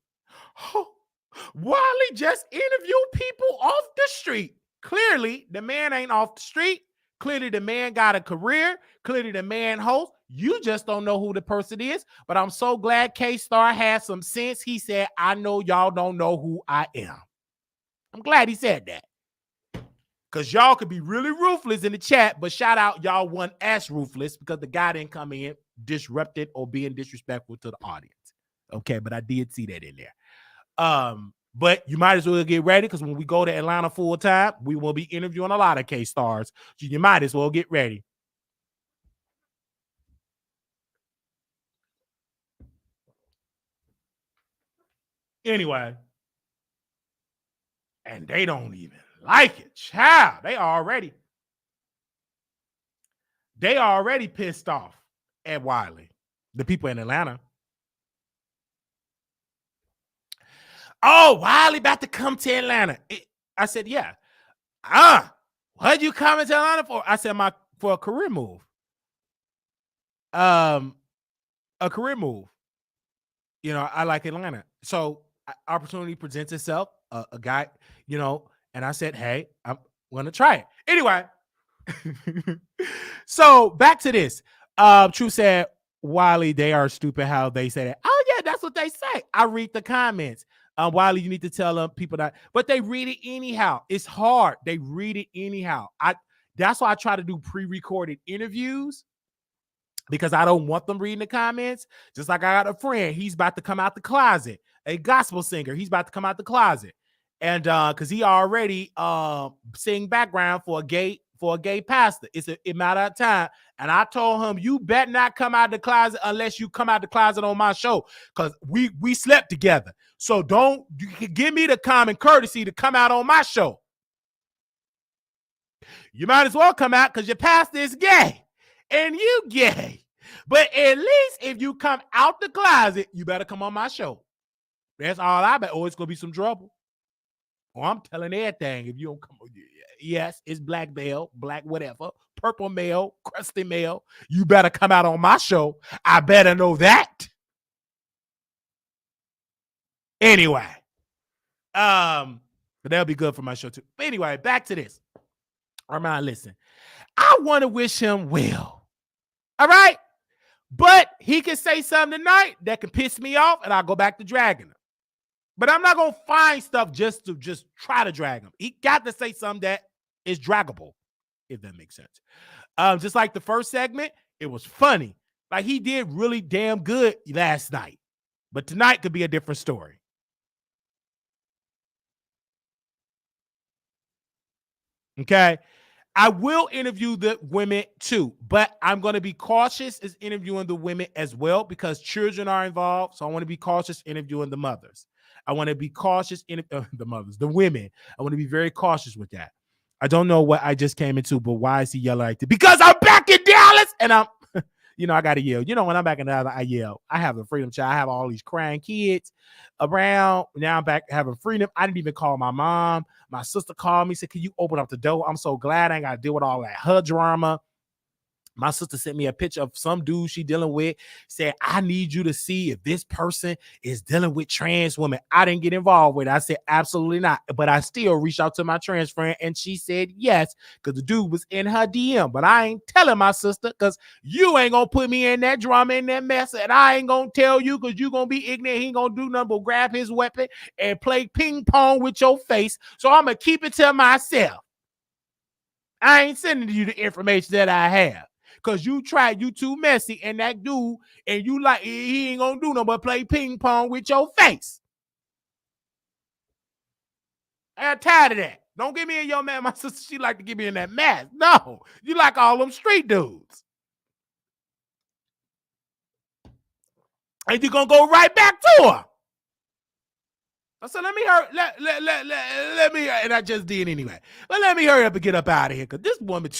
Oh, Wiley just interviewed people off the street. Clearly, the man ain't off the street. Clearly, the man got a career. Clearly, the man hosts. You just don't know who the person is. But I'm so glad K-Star had some sense. He said, I know y'all don't know who I am. I'm glad he said that. Because y'all could be really ruthless in the chat, but shout out y'all weren't as ruthless because the guy didn't come in disrupted or being disrespectful to the audience. Okay, but I did see that in there. But you might as well get ready because when we go to Atlanta full time, we will be interviewing a lot of K-Stars. So you might as well get ready. Anyway. And they don't even like it. Child, they already pissed off at Wiley, the people in Atlanta. Oh, Wiley about to come to Atlanta. I said, yeah. What'd you come to Atlanta for? I said, for a career move. A career move. You know, I like Atlanta. So opportunity presents itself. A guy, you know, and I said, hey, I'm going to try it. Anyway, so back to this. True said, Wiley, they are stupid how they say that. Oh, yeah, that's what they say. I read the comments. Wiley, you need to tell them people that, but they read it anyhow. It's hard. They read it anyhow. That's why I try to do pre-recorded interviews because I don't want them reading the comments. Just like I got a friend, he's about to come out the closet, a gospel singer. He's about to come out the closet. And because he already sing background for a gay pastor. It's a matter of time. And I told him, you better not come out the closet unless you come out the closet on my show. Because we slept together. So you can give me the common courtesy to come out on my show. You might as well come out because your pastor is gay. And you gay. But at least if you come out the closet, you better come on my show. That's all I bet. Oh, it's going to be some trouble. Oh, I'm telling everything. If you don't come, yes, it's black male, black whatever, purple male, crusty male. You better come out on my show. I better know that. Anyway, but that'll be good for my show too. But anyway, back to this. Armon, listen, I want to wish him well. All right, but he can say something tonight that can piss me off, and I'll go back to dragging him. But I'm not going to find stuff just to try to drag him. He got to say something that is draggable, if that makes sense. Just like the first segment, it was funny. Like he did really damn good last night. But tonight could be a different story. Okay. I will interview the women too, but I'm going to be cautious as interviewing the women as well because children are involved. So I want to be cautious interviewing the mothers. I want to be cautious in the mothers, the women. I want to be very cautious with that. I don't know what I just came into, but why is he yelling like that? Because I'm back in Dallas and I'm, I got to yell. When I'm back in Dallas, I yell. I have the freedom child. I have all these crying kids around. Now I'm back having freedom. I didn't even call my mom. My sister called me, said, can you open up the door? I'm so glad I ain't got to deal with all that her drama. My sister sent me a picture of some dude she dealing with, said, I need you to see if this person is dealing with trans women. I didn't get involved with it. I said, absolutely not. But I still reached out to my trans friend and she said yes, because the dude was in her DM. But I ain't telling my sister because you ain't going to put me in that drama, in that mess. And I ain't going to tell you because you going to be ignorant. He ain't going to do nothing but grab his weapon and play ping pong with your face. So I'm going to keep it to myself. I ain't sending you the information that I have. Because you too messy, and that dude, and you like, he ain't gonna do no but play ping pong with your face. I'm tired of that. Don't get me in your man. My sister, she like to get me in that mess. No, you like all them street dudes. And you gonna go right back to her. I said, let me hurry. Let me, and I just did anyway. But let me hurry up and get up out of here. Because this woman,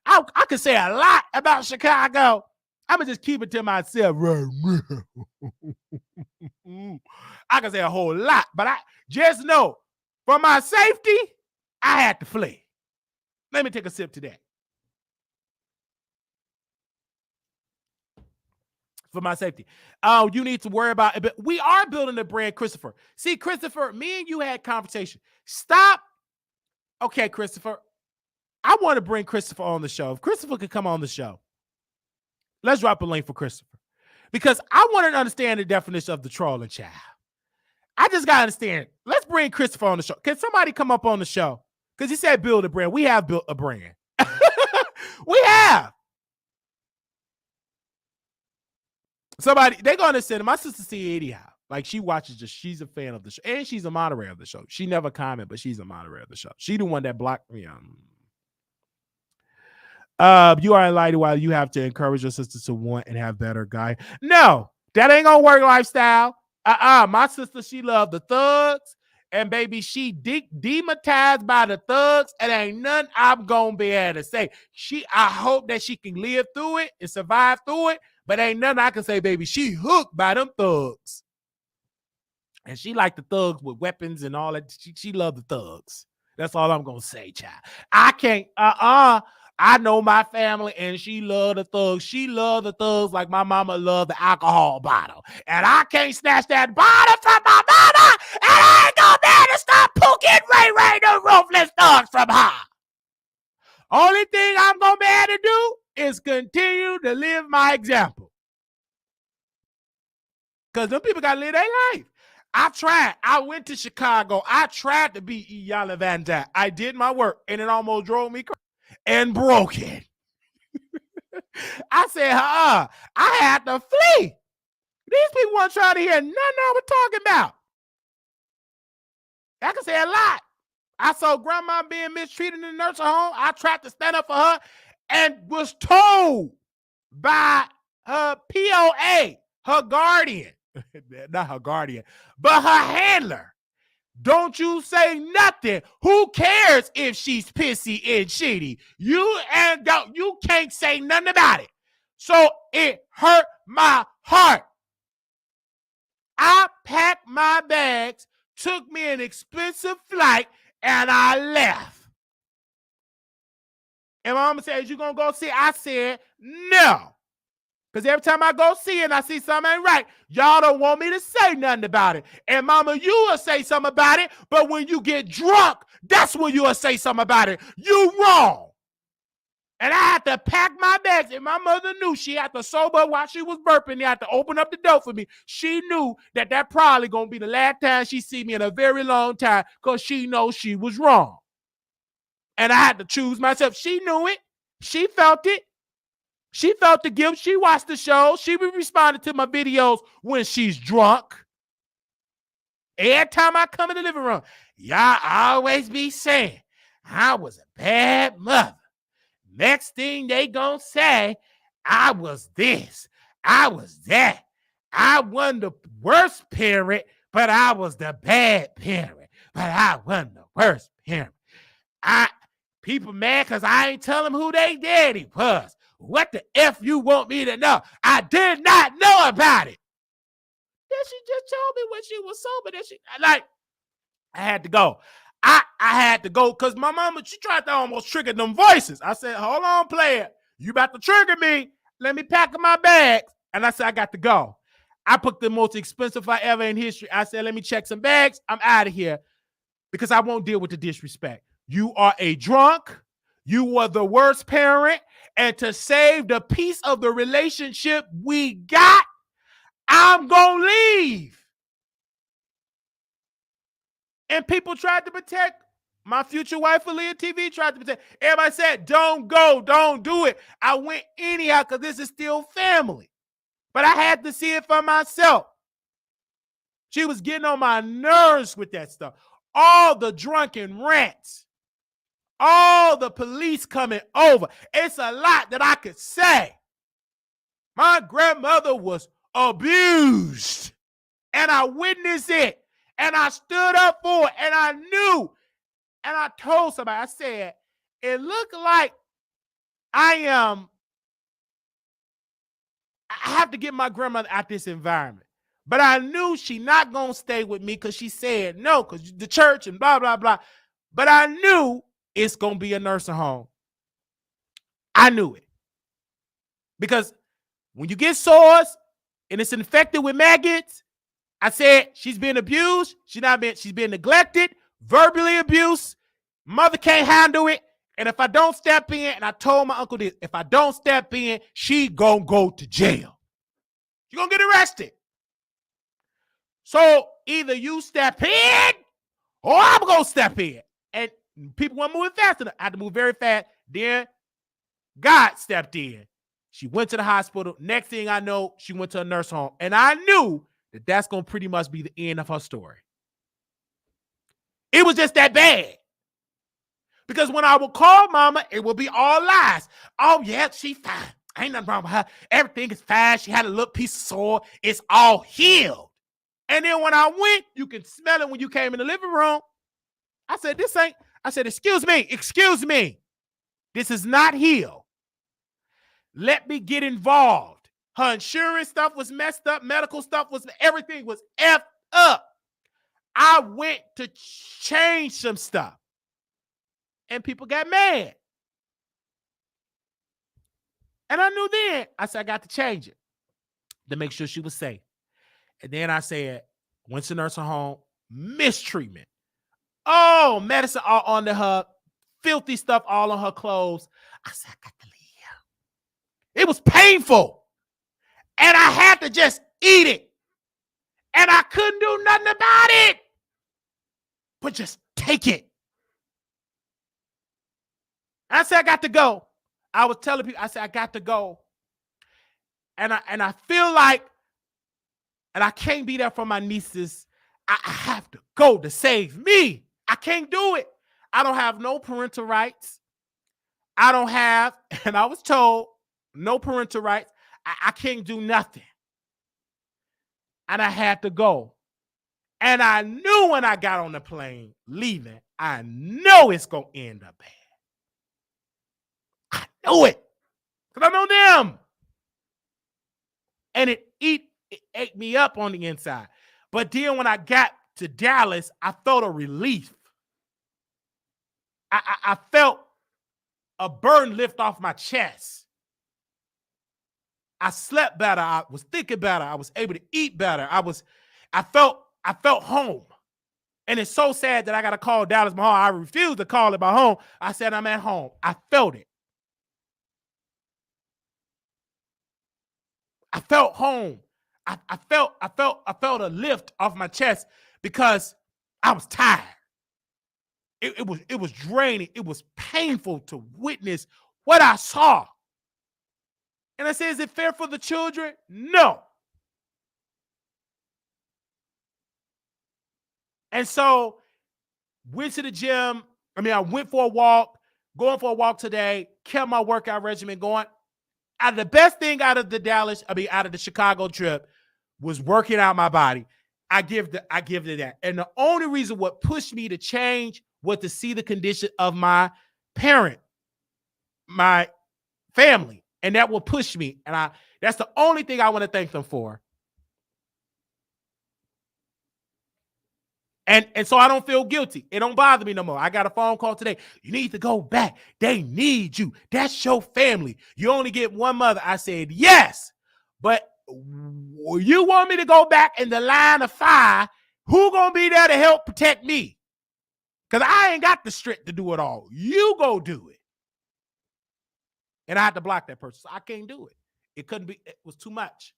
I could say a lot about Chicago. I'm going to just keep it to myself. I can say a whole lot, but I just know for my safety, I had to flee. Let me take a sip to that. For my safety. You need to worry about it. But we are building a brand, Christopher. See, Christopher, me and you had conversation. Stop. Okay, Christopher. I want to bring Christopher on the show. If Christopher could come on the show, let's drop a link for Christopher. Because I want to understand the definition of the trolling child. I just got to understand. Let's bring Christopher on the show. Can somebody come up on the show? Because he said build a brand. We have built a brand. We have. Somebody, they're going to send my sister see anyhow. Like she watches she's a fan of the show. And she's a moderator of the show. She never comment, but she's a moderator of the show. She the one that blocked me. You are enlightened while you have to encourage your sister to want and have better guy. No, that ain't gonna work lifestyle. My sister, she loved the thugs. And baby, she demonetized by the thugs. And ain't nothing I'm gonna be able to say. I hope that she can live through it and survive through it. But ain't nothing I can say, baby. She hooked by them thugs. And she liked the thugs with weapons and all that. She loved the thugs. That's all I'm gonna say, child. I can't, I know my family, and she loved the thugs. She loved the thugs like my mama loved the alcohol bottle. And I can't snatch that bottle from my mama, and I ain't gonna be able to stop Pookie Ray the ruthless thugs from her. Only thing I'm gonna be able to do is continue to live my example. Because them people gotta live their life. I tried. I went to Chicago. I tried to be Iyanla Vanzant. I did my work, and it almost drove me crazy. And broke it. I said, I had to flee. These people weren't trying to hear nothing I was talking about. I can say a lot. I saw grandma being mistreated in the nursing home. I tried to stand up for her and was told by her POA, her guardian, not her guardian, but her handler. Don't you say nothing. Who cares if she's pissy and shitty? You can't say nothing about it. So it hurt my heart. I packed my bags, took me an expensive flight, and I left. And my mama said, you gonna go see? I said, no. Because every time I go see it and I see something ain't right, y'all don't want me to say nothing about it. And mama, you will say something about it, but when you get drunk, that's when you will say something about it. You wrong. And I had to pack my bags, and my mother knew she had to sober while she was burping. They had to open up the door for me. She knew that probably going to be the last time she see me in a very long time because she knows she was wrong. And I had to choose myself. She knew it. She felt it. She felt the guilt. She watched the show. She responded to my videos when she's drunk. Every time I come in the living room, y'all always be saying, I was a bad mother. Next thing they gonna say, I was this, I was that. I wasn't the worst parent, but I was the bad parent. But I wasn't the worst parent. People mad because I ain't tell them who they daddy was. What the F you want me to know? I did not know about it. Then she just told me when she was sober that I had to go. I had to go because my mama, she tried to almost trigger them voices. I said, hold on, player. You about to trigger me. Let me pack up my bags. And I said, I got to go. I put the most expensive flight ever in history. I said, let me check some bags. I'm out of here because I won't deal with the disrespect. You are a drunk. You were the worst parent. And to save the peace of the relationship we got, I'm going to leave. And people tried to protect my future wife, Aaliyah TV, tried to protect. Everybody said, don't go, don't do it. I went anyhow because this is still family. But I had to see it for myself. She was getting on my nerves with that stuff. All the drunken rants. All the police coming over. It's a lot that I could say. My grandmother was abused. And I witnessed it. And I stood up for it. And I knew. And I told somebody, I said, it looked like I have to get my grandmother out this environment. But I knew she not going to stay with me because she said no, because the church and blah, blah, blah. But I knew it's going to be a nursing home. I knew it. Because when you get sores and it's infected with maggots, I said she's been abused. She's been neglected, verbally abused. Mother can't handle it. And if I don't step in, and I told my uncle this, if I don't step in, she gonna go to jail. She gonna get arrested. So either you step in or I'm gonna step in. And people weren't moving fast enough. I had to move very fast. Then God stepped in. She went to the hospital. Next thing I know, she went to a nurse home. And I knew that that's going to pretty much be the end of her story. It was just that bad. Because when I would call mama, it would be all lies. Oh, yeah, she fine. Ain't nothing wrong with her. Everything is fine. She had a little piece of sore. It's all healed. And then when I went, you can smell it when you came in the living room. I said, excuse me. This is not healed. Let me get involved. Her insurance stuff was messed up. Medical stuff everything was effed up. I went to change some stuff. And people got mad. And I knew then, I said, I got to change it to make sure she was safe. And then I said, went to nursing home, mistreatment. Oh, medicine all under her, filthy stuff all on her clothes. I said, I got to leave. It was painful. And I had to just eat it. And I couldn't do nothing about it. But just take it. I said, I got to go. I was telling people, I said, I got to go. And I feel like, and I can't be there for my nieces. I have to go to save me. I can't do it. I don't have no parental rights. I don't have, and I was told, no parental rights. I can't do nothing. And I had to go. And I knew when I got on the plane leaving, I know it's going to end up bad. I knew it. Because I know them. And it ate me up on the inside. But then when I got to Dallas, I felt a relief. I felt a burden lift off my chest. I slept better. I was thinking better. I was able to eat better. I felt home. And it's so sad that I got to call Dallas my home. I refused to call it my home. I said, I'm at home. I felt it. I felt home. I felt a lift off my chest because I was tired. It was draining. It was painful to witness what I saw. And I said, is it fair for the children? No. And so went to the gym I went for a walk, going for a walk today, kept my workout regimen going. The best thing out of the Chicago trip was working out my body. I give it that. And the only reason what pushed me to change was to see the condition of my family. And that will push me. And that's the only thing I want to thank them for. And so I don't feel guilty. It don't bother me no more. I got a phone call today. You need to go back. They need you. That's your family. You only get one mother. I said, yes. But you want me to go back in the line of fire? Who gonna be there to help protect me? Because I ain't got the strength to do it all. You go do it. And I had to block that person. So I can't do it. It was too much.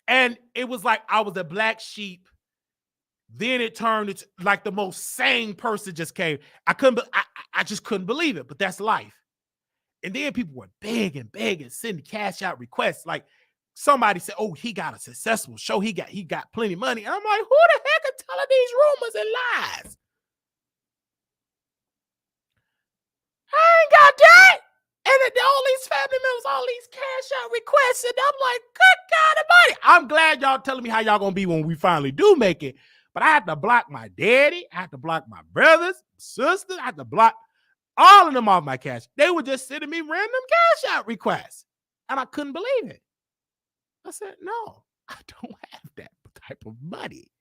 And it was like I was a black sheep. Then it turned into like the most sane person just came. I just couldn't believe it, but that's life. And then people were begging, sending cash out requests. Like somebody said, oh, he got a successful show. He got plenty of money. And I'm like, who the heck are telling these rumors and lies? I ain't got that. And all these family members, all these cash out requests. And I'm like, good God Almighty. I'm glad y'all telling me how y'all going to be when we finally do make it. But I had to block my daddy. I had to block my brothers, sisters. I had to block all of them off my cash. They were just sending me random cash out requests. And I couldn't believe it. I said, no, I don't have that type of money.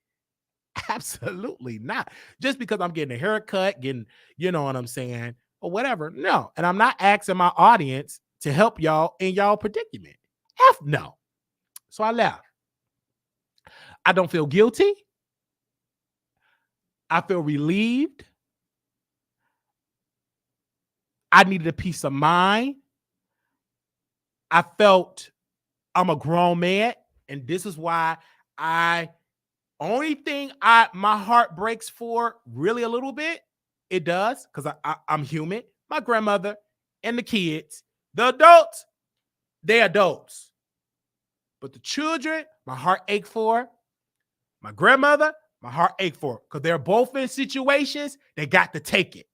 Absolutely not. Just because I'm getting a haircut, you know what I'm saying, or whatever. No. And I'm not asking my audience to help y'all in y'all predicament. No. So I left. I don't feel guilty. I feel relieved. I needed a peace of mind. I felt I'm a grown man, and this is why only thing my heart breaks for really a little bit, it does, because I'm human. My grandmother and the kids, the adults, they're adults. But the children, my heart ache for. My grandmother, my heart ache for, because they're both in situations they got to take it.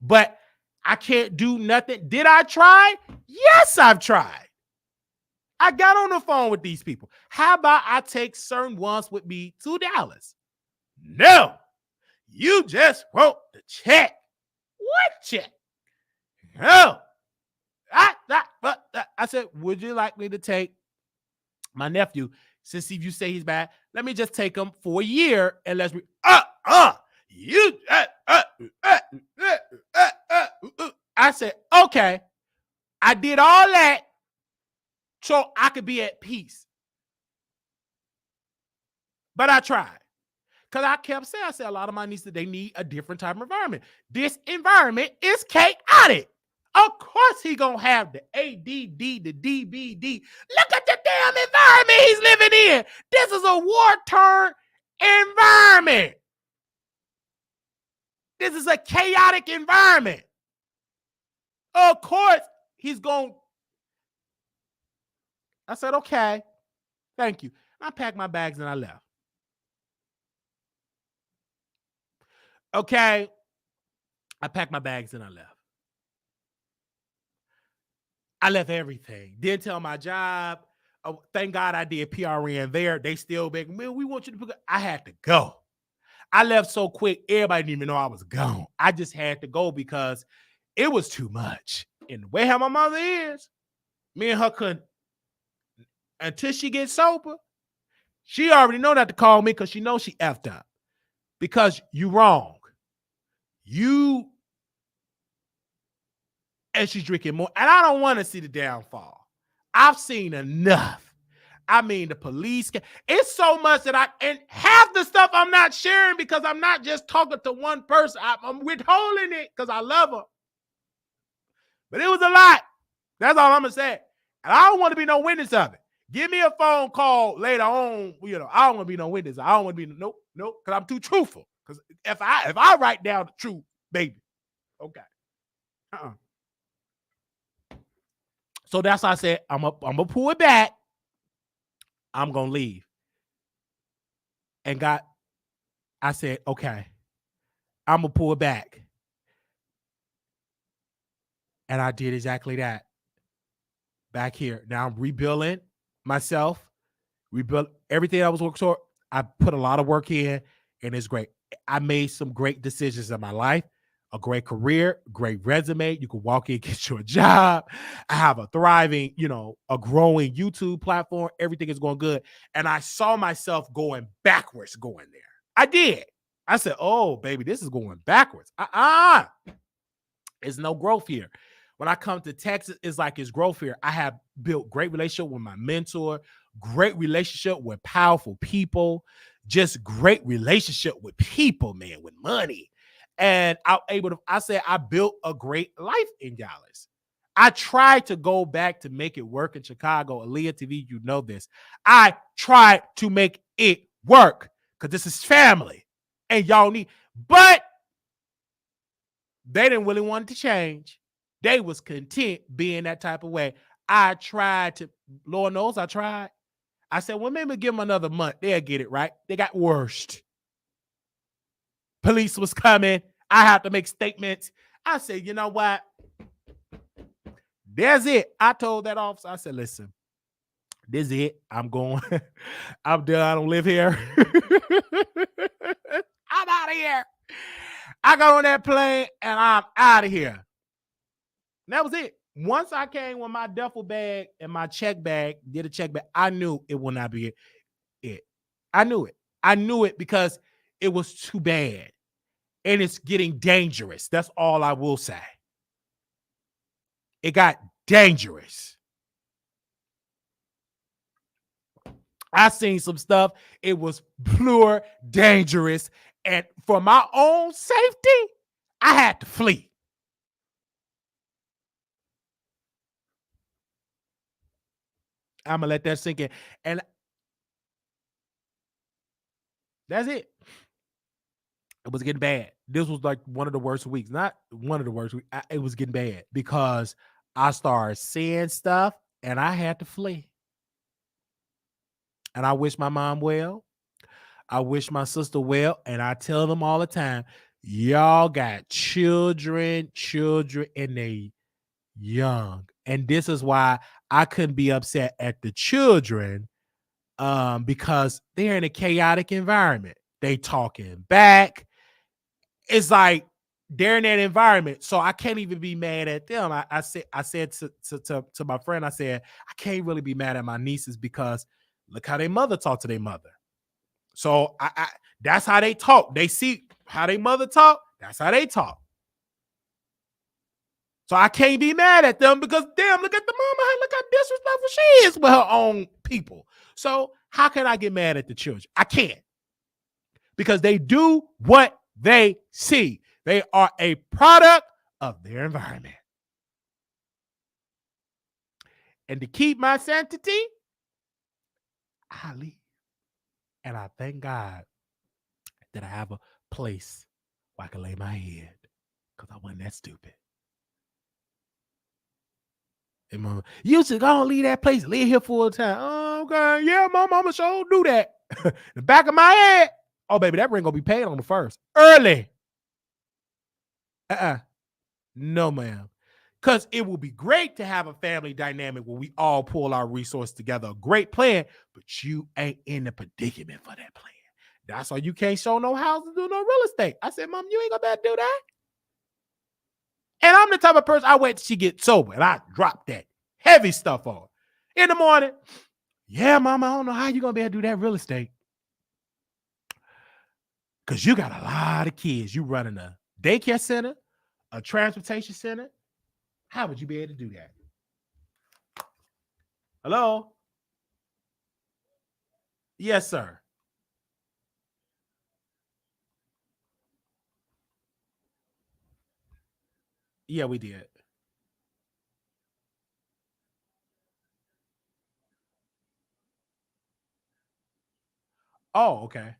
But I can't do nothing. Did I try? Yes, I've tried. I got on the phone with these people. How about I take certain ones with me to Dallas? No, you just wrote the check. What check? No. I said, would you like me to take my nephew, since you say he's bad, let me just take him for a year and let's I said, okay. I did all that so I could be at peace. But I tried. Because I kept saying, a lot of my nieces, they need a different type of environment. This environment is chaotic. Of course he gonna have the ADD, the DBD. Look at the damn environment he's living in. This is a war-torn environment. This is a chaotic environment. Of course he's going. I said, okay, thank you. I packed my bags and I left. Okay, I packed my bags and I left. I left everything. Didn't tell my job. Oh, thank God I did PRN there. They still begging, man, we want you to pick up. I had to go. I left so quick, everybody didn't even know I was gone. I just had to go because it was too much. And the way how my mother is, me and her couldn't, until she gets sober, she already know not to call me because she knows she effed up. Because you wrong. And she's drinking more. And I don't want to see the downfall. I've seen enough. I mean, the police, it's so much that and half the stuff I'm not sharing because I'm not just talking to one person. I'm withholding it because I love her. But it was a lot. That's all I'm going to say. And I don't want to be no witness of it. Give me a phone call later on. I don't want to be no witness. I don't want to be nope, because I'm too truthful. Because if I write down the truth, baby, okay. So that's why I said, I'm gonna pull it back. I'm gonna leave. and I said, okay, I'm gonna pull back. And I did exactly that back here. Now I'm rebuilding myself, rebuild everything I was working toward. I put a lot of work in, and it's great. I made some great decisions in my life, a great career, great resume. You can walk in, get you a job. I have a thriving, a growing YouTube platform. Everything is going good. And I saw myself going backwards going there. I did. I said, oh, baby, this is going backwards. There's no growth here. When I come to Texas, it's like it's growth here. I have built great relationship with my mentor, great relationship with powerful people, just great relationship with people, man, with money. And I said I built a great life in Dallas. I tried to go back to make it work in Chicago. Aaliyah TV, you know this. I tried to make it work because this is family and y'all need, but they didn't really want to change. They was content being that type of way. I tried to, Lord knows I tried. I said, well, maybe give them another month. They'll get it right. They got worse. Police was coming. I had to make statements. I said, you know what? That's it. I told that officer, I said, listen, this is it. I'm going. I'm done. I don't live here. I'm out of here. I got on that plane and I'm out of here. And that was it. Once I came with my duffel bag and my check bag, did a check bag, I knew it would not be it. I knew it. I knew it because it was too bad. And it's getting dangerous. That's all I will say. It got dangerous. I seen some stuff. It was pure dangerous. And for my own safety, I had to flee. I'm going to let that sink in. And that's it. It was getting bad. This was like one of the worst weeks. Not one of the worst weeks. It was getting bad because I started seeing stuff and I had to flee. And I wish my mom well. I wish my sister well. And I tell them all the time, y'all got children, and they young. And this is why I couldn't be upset at the children because they're in a chaotic environment. They talking back. It's like they're in that environment, so I can't even be mad at them. I said to my friend, I said, I can't really be mad at my nieces because look how their mother talk to their mother. So I that's how they talk. They see how their mother talk. That's how they talk. So I can't be mad at them because damn, look at the mama. Look how disrespectful she is with her own people. So how can I get mad at the children? I can't. Because they do what they see. They are a product of their environment. And to keep my sanity, I leave. And I thank God that I have a place where I can lay my head because I wasn't that stupid. And mama, you should go and leave that place, live here full time. Oh, okay, yeah, my mama sure do that. The back of my head, oh, baby, that ring gonna be paid on the first. Early. No, ma'am. Because it will be great to have a family dynamic where we all pull our resources together. A great plan, but you ain't in the predicament for that plan. That's why you can't show no house and do no real estate. I said, Mom, you ain't gonna be able to do that. And I'm the type of person I wait till she gets sober and I drop that heavy stuff on her. In the morning. Yeah, Mom, I don't know how you gonna be able to do that real estate. Because you got a lot of kids. You running a daycare center, a transportation center. How would you be able to do that? Hello? Yes, sir. Yeah, we did. Oh, okay.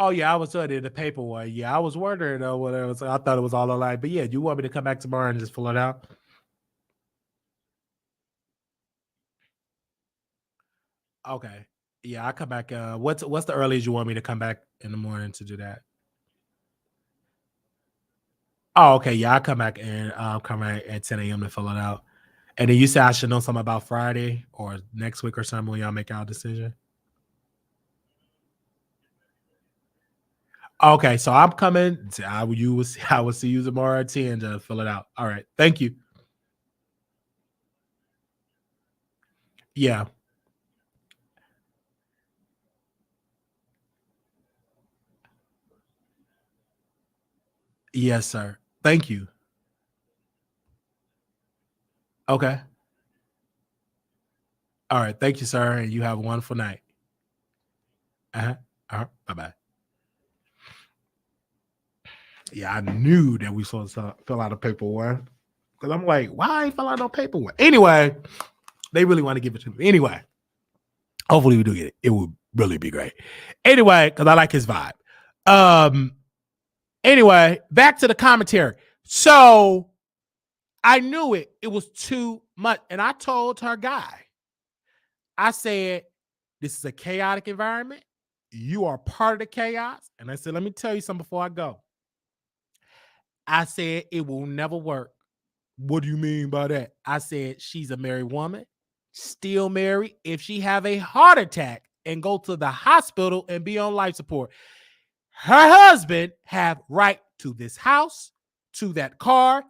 Oh yeah, I was studying the paper one. Yeah, I was wondering though what it was. I thought it was all online, but yeah, you want me to come back tomorrow and just fill it out? Okay. Yeah, I come back. What's the earliest you want me to come back in the morning to do that? Oh, okay. Yeah, I come back at 10 a.m. to fill it out. And then you said I should know something about Friday or next week or something when y'all make our decision. Okay, so I'm coming. I will see you tomorrow at 10 to fill it out. All right. Thank you. Yeah. Yes, sir. Thank you. Okay. All right. Thank you, sir. And you have a wonderful night. Uh-huh. Bye bye. Yeah, I knew that we supposed to fill out a paperwork. Because I'm like, why I ain't fill out no paperwork? Anyway, they really want to give it to me. Anyway, hopefully we do get it. It would really be great. Anyway, because I like his vibe. Um, anyway, back to the commentary. So I knew it. It was too much. And I told her guy, I said, this is a chaotic environment. You are part of the chaos. And I said, let me tell you something before I go. I said, it will never work. What do you mean by that? I said, she's a married woman, still married. If she have a heart attack and go to the hospital and be on life support, her husband have right to this house, to that car.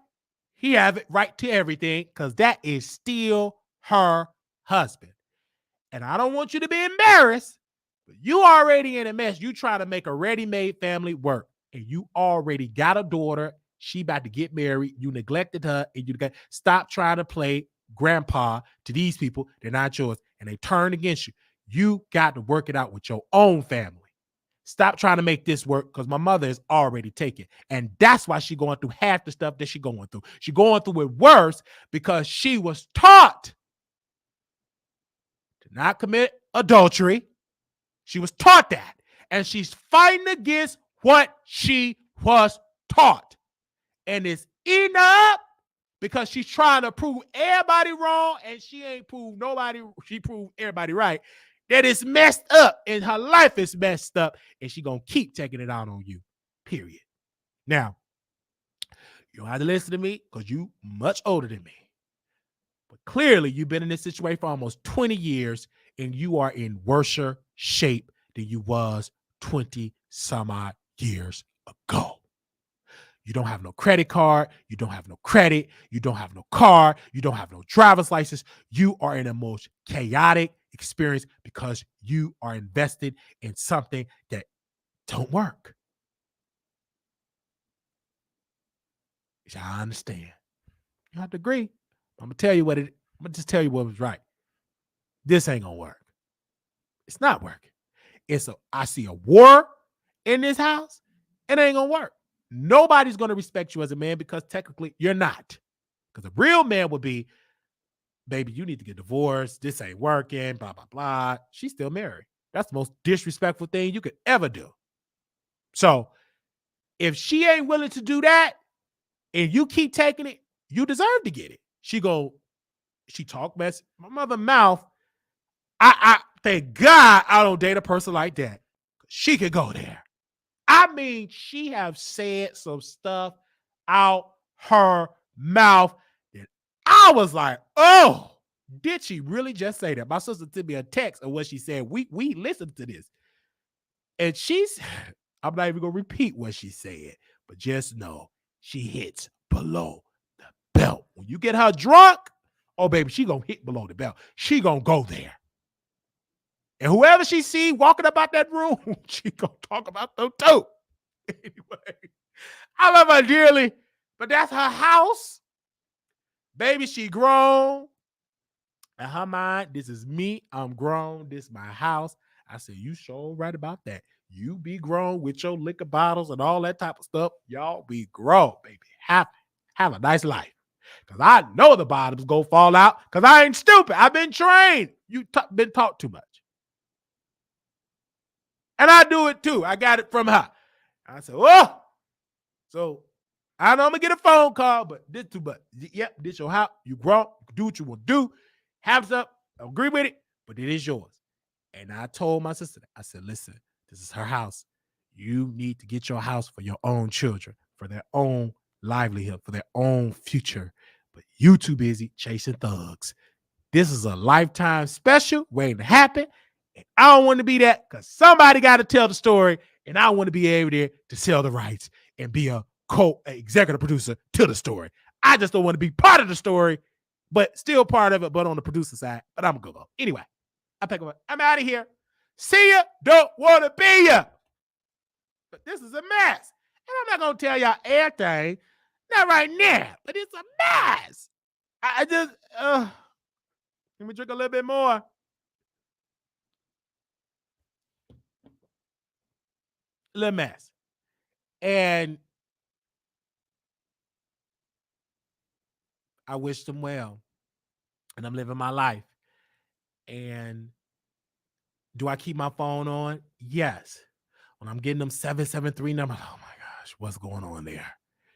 He have it right to everything because that is still her husband. And I don't want you to be embarrassed, but you already in a mess. You try to make a ready-made family work, and you already got a daughter. She about to get married. You neglected her, and you got stop trying to play grandpa to these people. They're not yours, and they turn against you. You got to work it out with your own family. Stop trying to make this work because my mother is already taken. And that's why she going through half the stuff that she going through. She going through it worse because she was taught to not commit adultery. She was taught that. And she's fighting against what she was taught. And it's eating up because she's trying to prove everybody wrong and she ain't proved nobody. She proved everybody right. That is messed up and her life is messed up and she going to keep taking it out on you, period. Now, you don't have to listen to me because you much older than me. But clearly, you've been in this situation for almost 20 years and you are in worse shape than you was 20 some odd years ago. You don't have no credit card. You don't have no credit. You don't have no car. You don't have no driver's license. You are in a most chaotic experience because you are invested in something that don't work. I understand. You have to agree. I'm gonna tell you what it. I'm gonna just tell you what was right. This ain't gonna work. It's not working. I see a war in this house. It ain't gonna work. Nobody's gonna respect you as a man because technically you're not. Because a real man would be, baby, you need to get divorced. This ain't working. Blah blah blah. She's still married. That's the most disrespectful thing you could ever do. So if she ain't willing to do that, and you keep taking it, you deserve to get it. She talk mess. My mother mouth. I thank God I don't date a person like that. She could go there. I mean, she have said some stuff out her mouth that I was like, oh, did she really just say that? My sister sent me a text of what she said. We listened to this. And I'm not even gonna repeat what she said, but just know she hits below the belt. When you get her drunk, oh baby, she gonna hit below the belt. She gonna go there. And whoever she see walking about that room, she gonna talk about them too. Anyway, I love her dearly, but that's her house. Baby, she grown. In her mind, this is me. I'm grown. This is my house. I said, you sure right about that. You be grown with your liquor bottles and all that type of stuff. Y'all be grown, baby. Have a nice life. Because I know the bottoms go fall out because I ain't stupid. I've been trained. Been taught too much. And I do it too. I got it from her. I said, oh, so I know I'm gonna get a phone call, but this too much. Yep, this your house. You grown. You can do what you want to do. Have up. I agree with it, but it is yours. And I told my sister, I said, listen, this is her house. You need to get your house for your own children, for their own livelihood, for their own future. But you too busy chasing thugs. This is a lifetime special waiting to happen. And I don't want to be that because somebody got to tell the story. And I want to be able to sell the rights and be a co-executive producer to the story. I just don't want to be part of the story, but still part of it, but on the producer side. But I'm going to go. Anyway, I'm out of here. See ya. Don't want to be ya. But this is a mess. And I'm not going to tell y'all everything. Not right now, but it's a mess. I just, let me drink a little bit more. A little mess. And I wish them well. And I'm living my life. And do I keep my phone on? Yes. When I'm getting them 773 numbers, oh my gosh, what's going on there?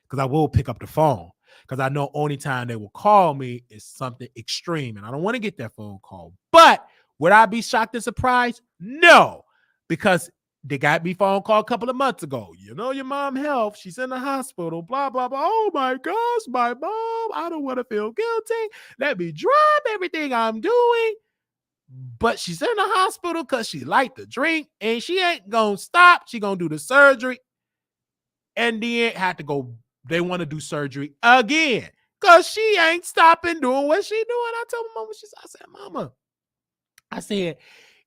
Because I will pick up the phone. Because I know only time they will call me is something extreme. And I don't want to get that phone call. But would I be shocked and surprised? No. Because they got me phone call a couple of months ago. You know, your mom health. She's in the hospital. Blah, blah, blah. Oh my gosh, my mom. I don't want to feel guilty. Let me drop everything I'm doing. But she's in the hospital because she liked to drink. And she ain't going to stop. She going to do the surgery. And then had to go. They want to do surgery again because she ain't stopping doing what she doing. I told my mama, I said, Mama, I said,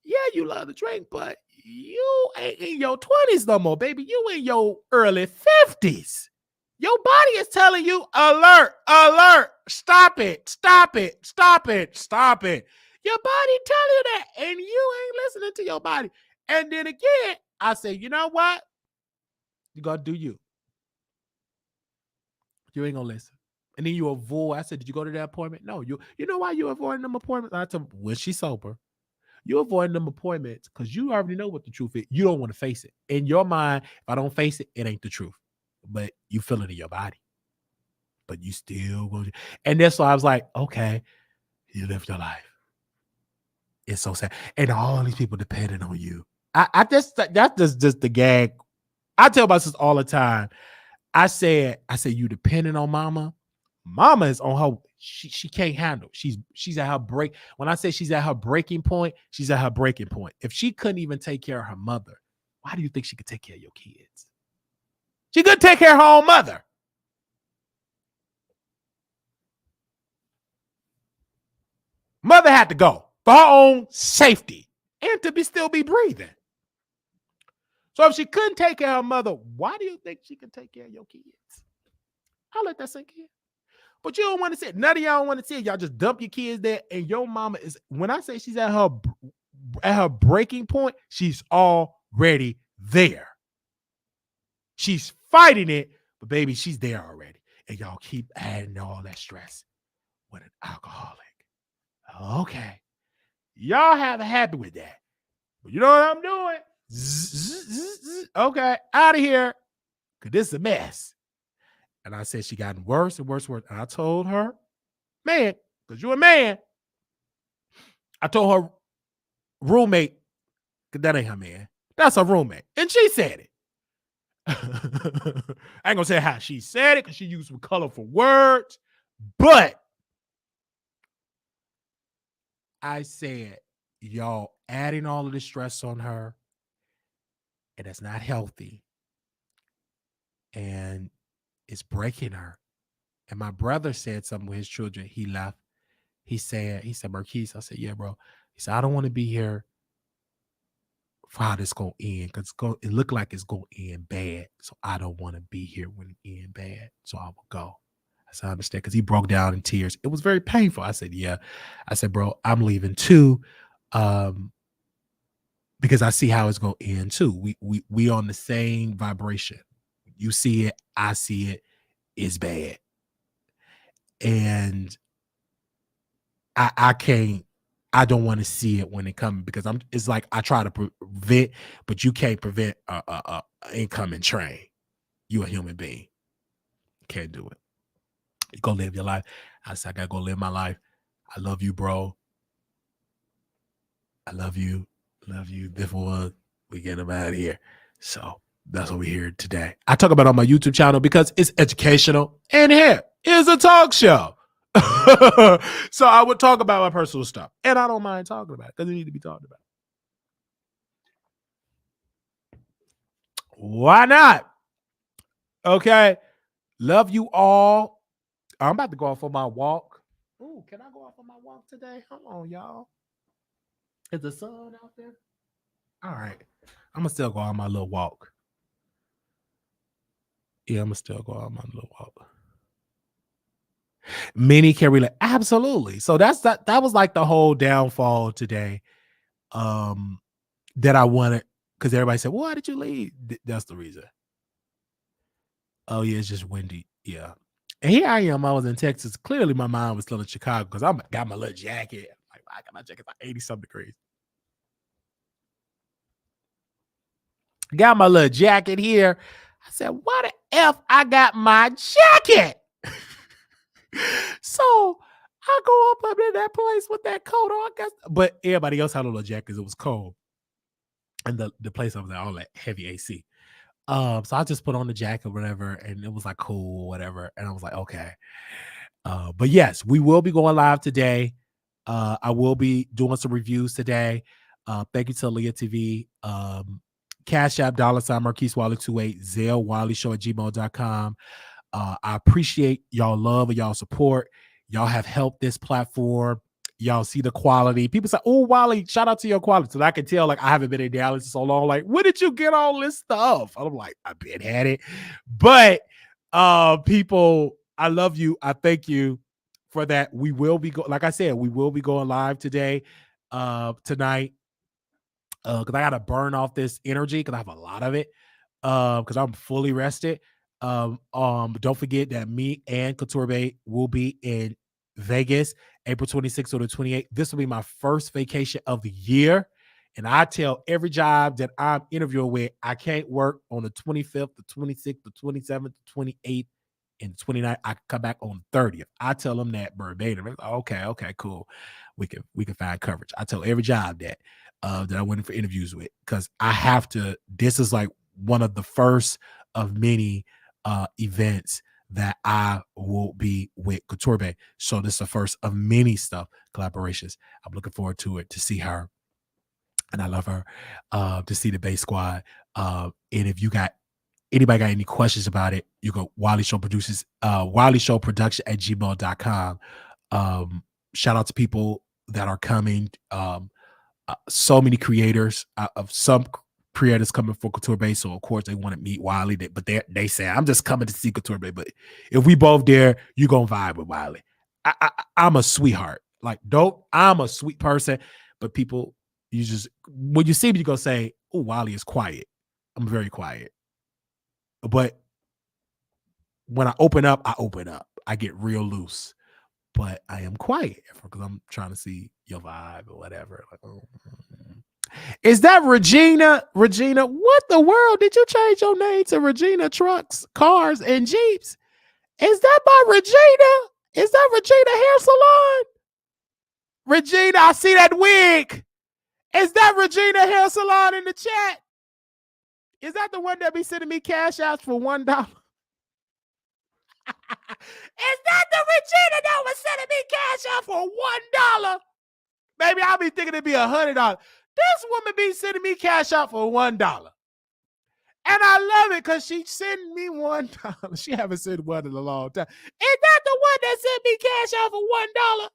yeah, you love to drink, but you ain't in your 20s no more, baby. You in your early 50s. Your body is telling you, alert, alert, stop it, stop it, stop it, stop it. Your body tell you that, and you ain't listening to your body. And then again, I said, you know what? You got to do you. You ain't gonna listen. And then you avoid. I said, did you go to that appointment? No. You know why you avoiding them appointments? I told him, when she's sober, you avoiding them appointments because you already know what the truth is. You don't want to face it. In your mind, if I don't face it, it ain't the truth. But you feel it in your body. But you still go. And that's why I was like, okay, you live your life. It's so sad. And all these people depending on you. That's just the gag. I tell my sister all the time. I said, you depending on mama. Mama is on her. She can't handle. She's at her break. When I say she's at her breaking point, she's at her breaking point. If she couldn't even take care of her mother, why do you think she could take care of your kids? She could take care of her own mother. Mother had to go for her own safety and to still be breathing. So if she couldn't take care of her mother, why do you think she can take care of your kids? I'll let that sink in. But you don't want to see it. None of y'all want to see it. Y'all just dump your kids there. And your mama is, when I say she's at her breaking point, she's already there. She's fighting it, but baby, she's there already. And y'all keep adding all that stress with an alcoholic. Okay. Y'all have happy with that. But you know what I'm doing? Okay, out of here. Because this is a mess. And I said she gotten worse and worse and worse. And I told her, man, because you're a man. I told her roommate, because that ain't her man. That's her roommate. And she said it. I ain't going to say how she said it because she used some colorful words. But I said, y'all adding all of this stress on her. And that's not healthy. And it's breaking her. And my brother said something with his children. He left. He said, Marquise, I said, yeah, bro. He said, I don't want to be here for how this going to end because it looked like it's going to end bad. So I don't want to be here when it end bad. So I will go. I said, I understand, because he broke down in tears. It was very painful. I said, yeah. I said, bro, I'm leaving too. Because I see how it's going to end too. We on the same vibration. You see it, I see it. It's bad. And I can't I don't want to see it when it comes because it's like I try to prevent, but you can't prevent a incoming train. You a human being. Can't do it. You go live your life. I said, I gotta go live my life. I love you, bro. I love you. Love you. Before we get them out of here. So that's what we're here today. I talk about it on my YouTube channel because it's educational. And here is a talk show. So I would talk about my personal stuff. And I don't mind talking about it because it needs to be talked about. Why not? Okay. Love you all. I'm about to go off on my walk. Ooh, can I go off on my walk today? Hold on, y'all. Is the sun out there? All right. I'm going to still go on my little walk. Yeah, I'm going to still go on my little walk. Many can relate. Absolutely. So that was like the whole downfall today. That I wanted, because everybody said, well, why did you leave? That's the reason. Oh, yeah, it's just windy. Yeah. And here I am. I was in Texas. Clearly, my mind was still in Chicago because I got my little jacket. Like, I got my jacket like 80-something degrees. Got my little jacket here. I said, why the F I got my jacket? So I go up in that place with that coat on. But everybody else had a little jacket because it was cold. And the place over there, all that heavy AC. So I just put on the jacket or whatever, and it was like cool or whatever. And I was like, okay. But yes, we will be going live today. I will be doing some reviews today. Thank you to Leah TV. Cash App, $ Marquise Wiley 28, Zelle WileyShow@gmail.com. I appreciate y'all love and y'all support. Y'all have helped this platform. Y'all see the quality. People say, oh, Wiley, shout out to your quality. So I can tell, like, I haven't been in Dallas so long. Like, where did you get all this stuff? I'm like, I've been had it. But people, I love you. I thank you for that. We will be like I said, we will be going live today, tonight. Because I gotta burn off this energy because I have a lot of it. Because I'm fully rested. Don't forget that me and Couture will be in Vegas, April 26th or the 28th. This will be my first vacation of the year. And I tell every job that I'm interviewing with, I can't work on the 25th, the 26th, the 27th, the 28th, and the 29th. I can come back on the 30th. I tell them that verbatim. Like, okay, cool. We can find coverage. I tell every job that I went in for interviews with, because I have to. This is like one of the first of many events that I will be with Couture. So this is the first of many collaborations. I'm looking forward to it, to see her. And I love her, to see the Bay Squad. And if you got anybody got any questions about it, you go Wiley Show Producers, Wiley Show Production @gmail.com. Shout out to people that are coming. So many creators, of some creators coming for Couture Bay. So of course they want to meet Wiley, but they say, I'm just coming to see Couture Bay. But if we both there, you gonna vibe with Wiley. I'm a sweetheart. Like, I'm a sweet person, but people, you just, when you see me, you go say, oh, Wiley is quiet. I'm very quiet. But when I open up, I get real loose. But I am quiet because I'm trying to see your vibe or whatever. Like, is that Regina? Regina, what the world? Did you change your name to Regina Trucks, Cars, and Jeeps? Is that by Regina? Is that Regina Hair Salon? Regina, I see that wig. Is that Regina Hair Salon in the chat? Is that the one that be sending me cash outs for $1? Is that the Regina that was sending me cash out for $1? Maybe I'll be thinking it'd be $100. This woman be sending me cash out for $1. And I love it because she sent me $1. She haven't sent one in a long time. Is that the one that sent me cash out for $1?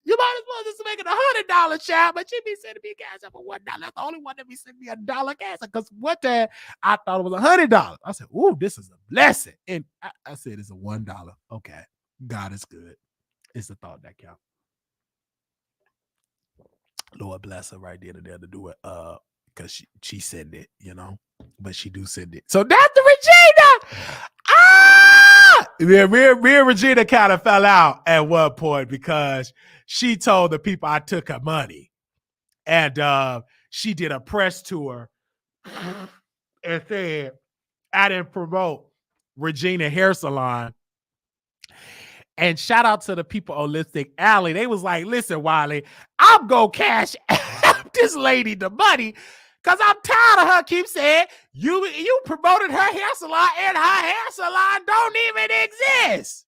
You might as well just make it $100, child, but she be sending me cash out for $1. That's the only one that be sending me $1 cash. Because one time I thought it was $100. I said, ooh, this is a blessing. And I said it's a $1. Okay. God is good. It's the thought that counts. Lord bless her right there to do it. Because she sent it, but she do send it. So that's the Regina. me and Regina kind of fell out at one point because she told the people I took her money. And she did a press tour and said, I didn't promote Regina Hair Salon. And shout out to the people on Lipstick Alley. They was like, listen, Wiley, I'm going to cash this lady the money because I'm tired of her keep saying you promoted her hair salon and her hair salon don't even exist.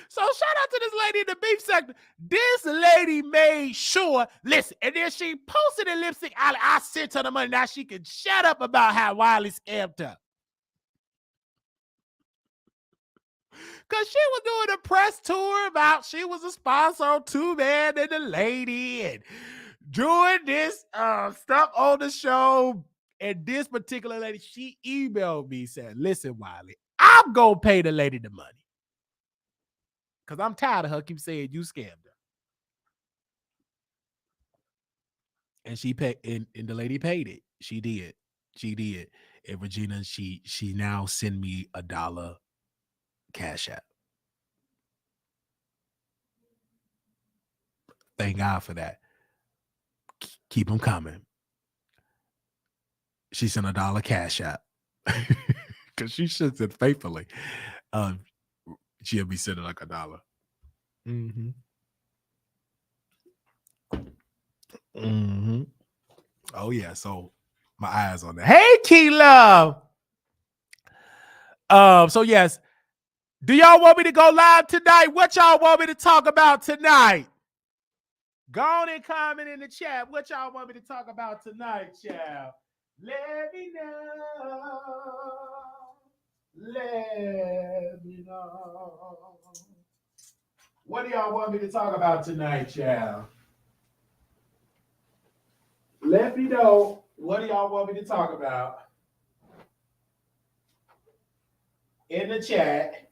So shout out to this lady in the beef sector. This lady made sure, listen, and then she posted in Lipstick Alley. I sent her the money. Now she can shut up about how Wiley scammed her. Because she was doing a press tour about she was a sponsor on Two Man and the Lady and doing this stuff on the show. And this particular lady, she emailed me saying, listen, Wiley, I'm going to pay the lady the money. Because I'm tired of her keep saying you scammed her. And she paid, and the lady paid it. She did. And Regina, she now send me $1 Cash App. Thank God for that. Keep them coming. She sent $1 Cash App. Because she sends it faithfully. She'll be sending like $1. Oh yeah, so my eyes on that. Hey, Key Love. So yes, do y'all want me to go live tonight? What y'all want me to talk about tonight? Go on and comment in the chat. What y'all want me to talk about tonight, child? Let me know. Let me know. What do y'all want me to talk about tonight, child? Let me know. What do y'all want me to talk about? In the chat.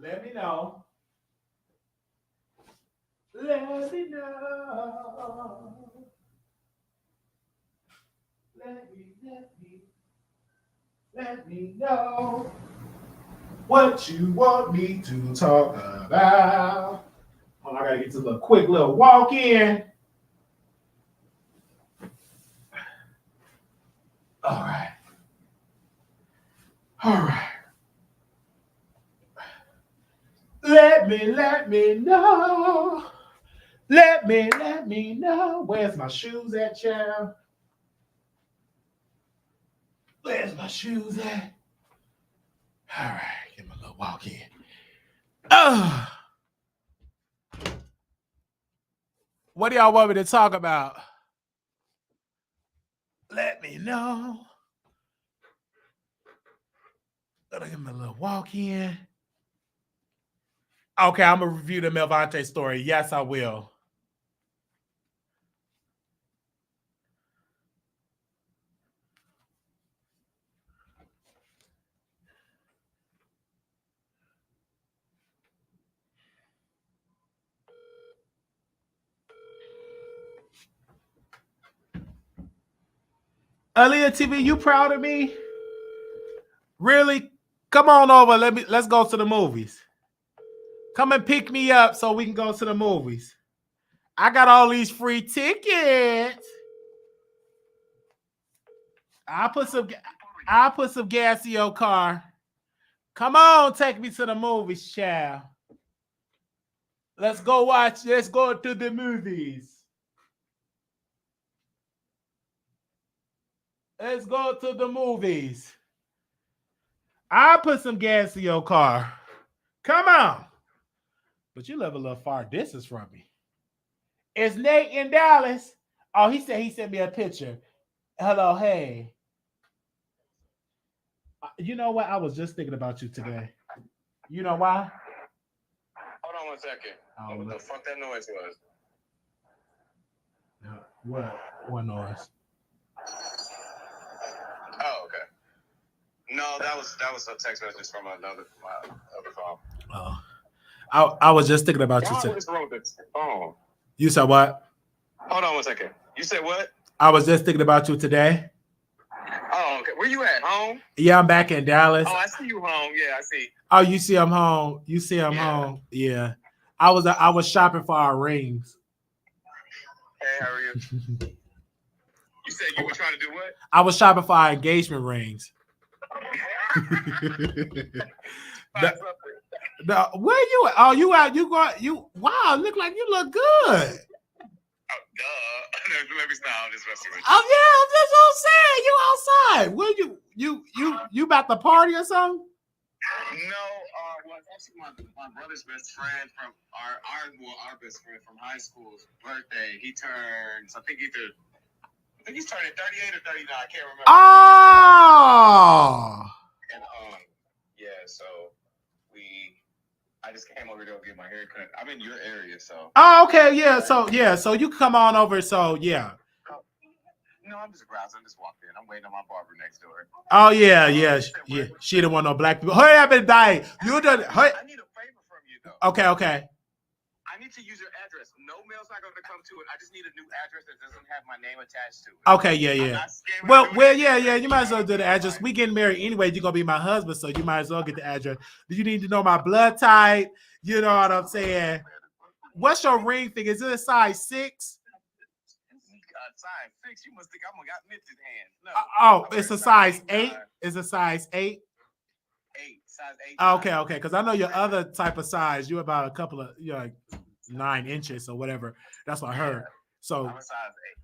Let me know. Let me know. Let me know what you want me to talk about. Oh, I gotta get to a quick little walk in. All right. Let me know. Let me know. Where's my shoes at, child? Where's my shoes at? All right, give me a little walk in. What do y'all want me to talk about? Let me know. Gotta give me a little walk in. Okay, I'm gonna review the Malante story. Yes, I will. Aaliyah TV, you proud of me? Really? Come on over. Let's go to the movies. Come and pick me up so we can go to the movies. I got all these free tickets. I'll put some gas in your car. Come on, take me to the movies, child. Let's go to the movies. Let's go to the movies. I'll put some gas in your car. Come on. But you live a little far distance from me. Is Nate in Dallas? Oh, he said he sent me a picture. Hello, hey. You know what? I was just thinking about you today. You know why? Hold on 1 second. What the fuck that noise was? What noise? Oh, okay. No, that was a text message from my other phone. Oh, I was just thinking about you today. What's wrong with this phone? You said what? Hold on 1 second. You said what? I was just thinking about you today. Oh, Where you at? Home? Yeah, I'm back in Dallas. Oh, I see you home. Yeah, I see. Oh, you see I'm home. You see I'm home. Yeah. I was shopping for our rings. Hey, how are you? You said you were trying to do what? I was shopping for our engagement rings. Where you at? Oh, you out? Wow, look like you look good. Oh, duh. Let me stop. I'm just messing with you. Oh yeah, I'm just gonna say you outside. Where you about to party or something? No, well, it's actually my brother's best friend from our best friend from high school's birthday. He turns, I think he's turning 38 or 39. I can't remember. Oh. And yeah, so I just came over to go get my hair cut. I'm in your area, so. Oh, okay, yeah. So you come on over. So yeah. No, I'm just browsing. I'm just walking in. I'm waiting on my barber next door. Oh yeah. She didn't want no black people. Hurry up and die. You done. I need a favor from you though. Okay. I need to use your address. No mail's not going to come to it. I just need a new address that doesn't have my name attached to it. Okay, yeah. Well, yeah. You might as well do the address. We getting married anyway. You're gonna be my husband, so you might as well get the address. Do you need to know my blood type? You know what I'm saying? What's your ring thing? Is it a size 6? Size 6? You must think I'm got Mitch's hands. No. It's a size 8. It's a size 8. 8, size 8. Okay. Because I know your other type of size. You're about a couple of, like 9 inches or whatever. That's what I heard. So,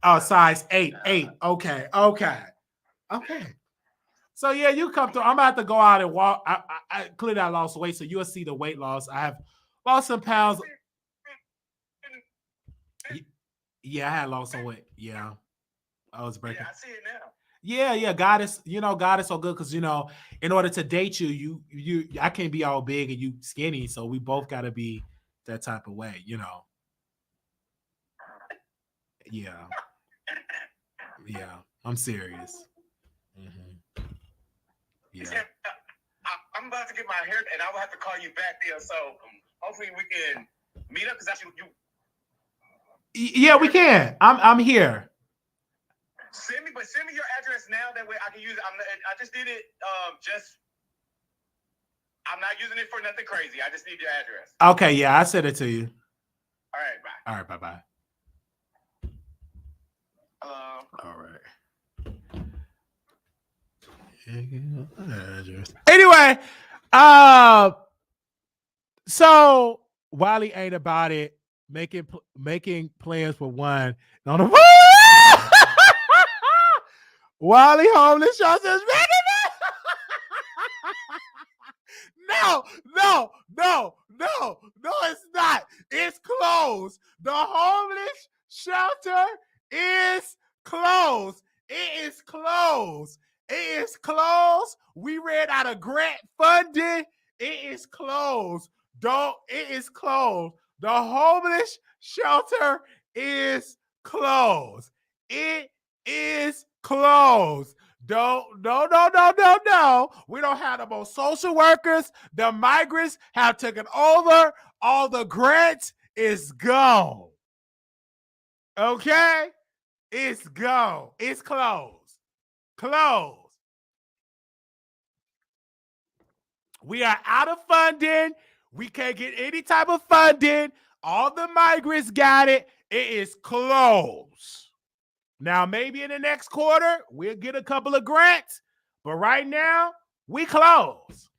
I'm a size 8. Size 8. Okay. So yeah, you come through. I'm about to go out and walk. I clearly I lost weight, so you'll see the weight loss. I have lost some pounds. Yeah, I had lost some weight. Yeah, I was breaking. Yeah, I see it now. Yeah, God is so good because in order to date you, I can't be all big and you skinny, so we both got to be that type of way, Yeah, I'm serious. Mm-hmm. Yeah. I'm about to get my hair, and I will have to call you back there. So hopefully we can meet up because actually you. Yeah, we can. I'm here. Send me your address now. That way I can use it. I just did it. I'm not using it for nothing crazy. I just need your address. Okay, yeah, I sent it to you. All right, bye. All right, bye. All right. Anyway, so Wiley ain't about it. Making plans for one. Wiley homeless shelters. No, it's not. It's closed. The homeless shelter is closed. It is closed. We ran out of grant funding. It is closed. It is closed. The homeless shelter is closed. It is closed. No. We don't have no more social workers. The migrants have taken over. All the grants is gone. Okay? It's gone. It's closed. We are out of funding. We can't get any type of funding. All the migrants got it. It is closed. Now, maybe in the next quarter, we'll get a couple of grants. But right now, we close.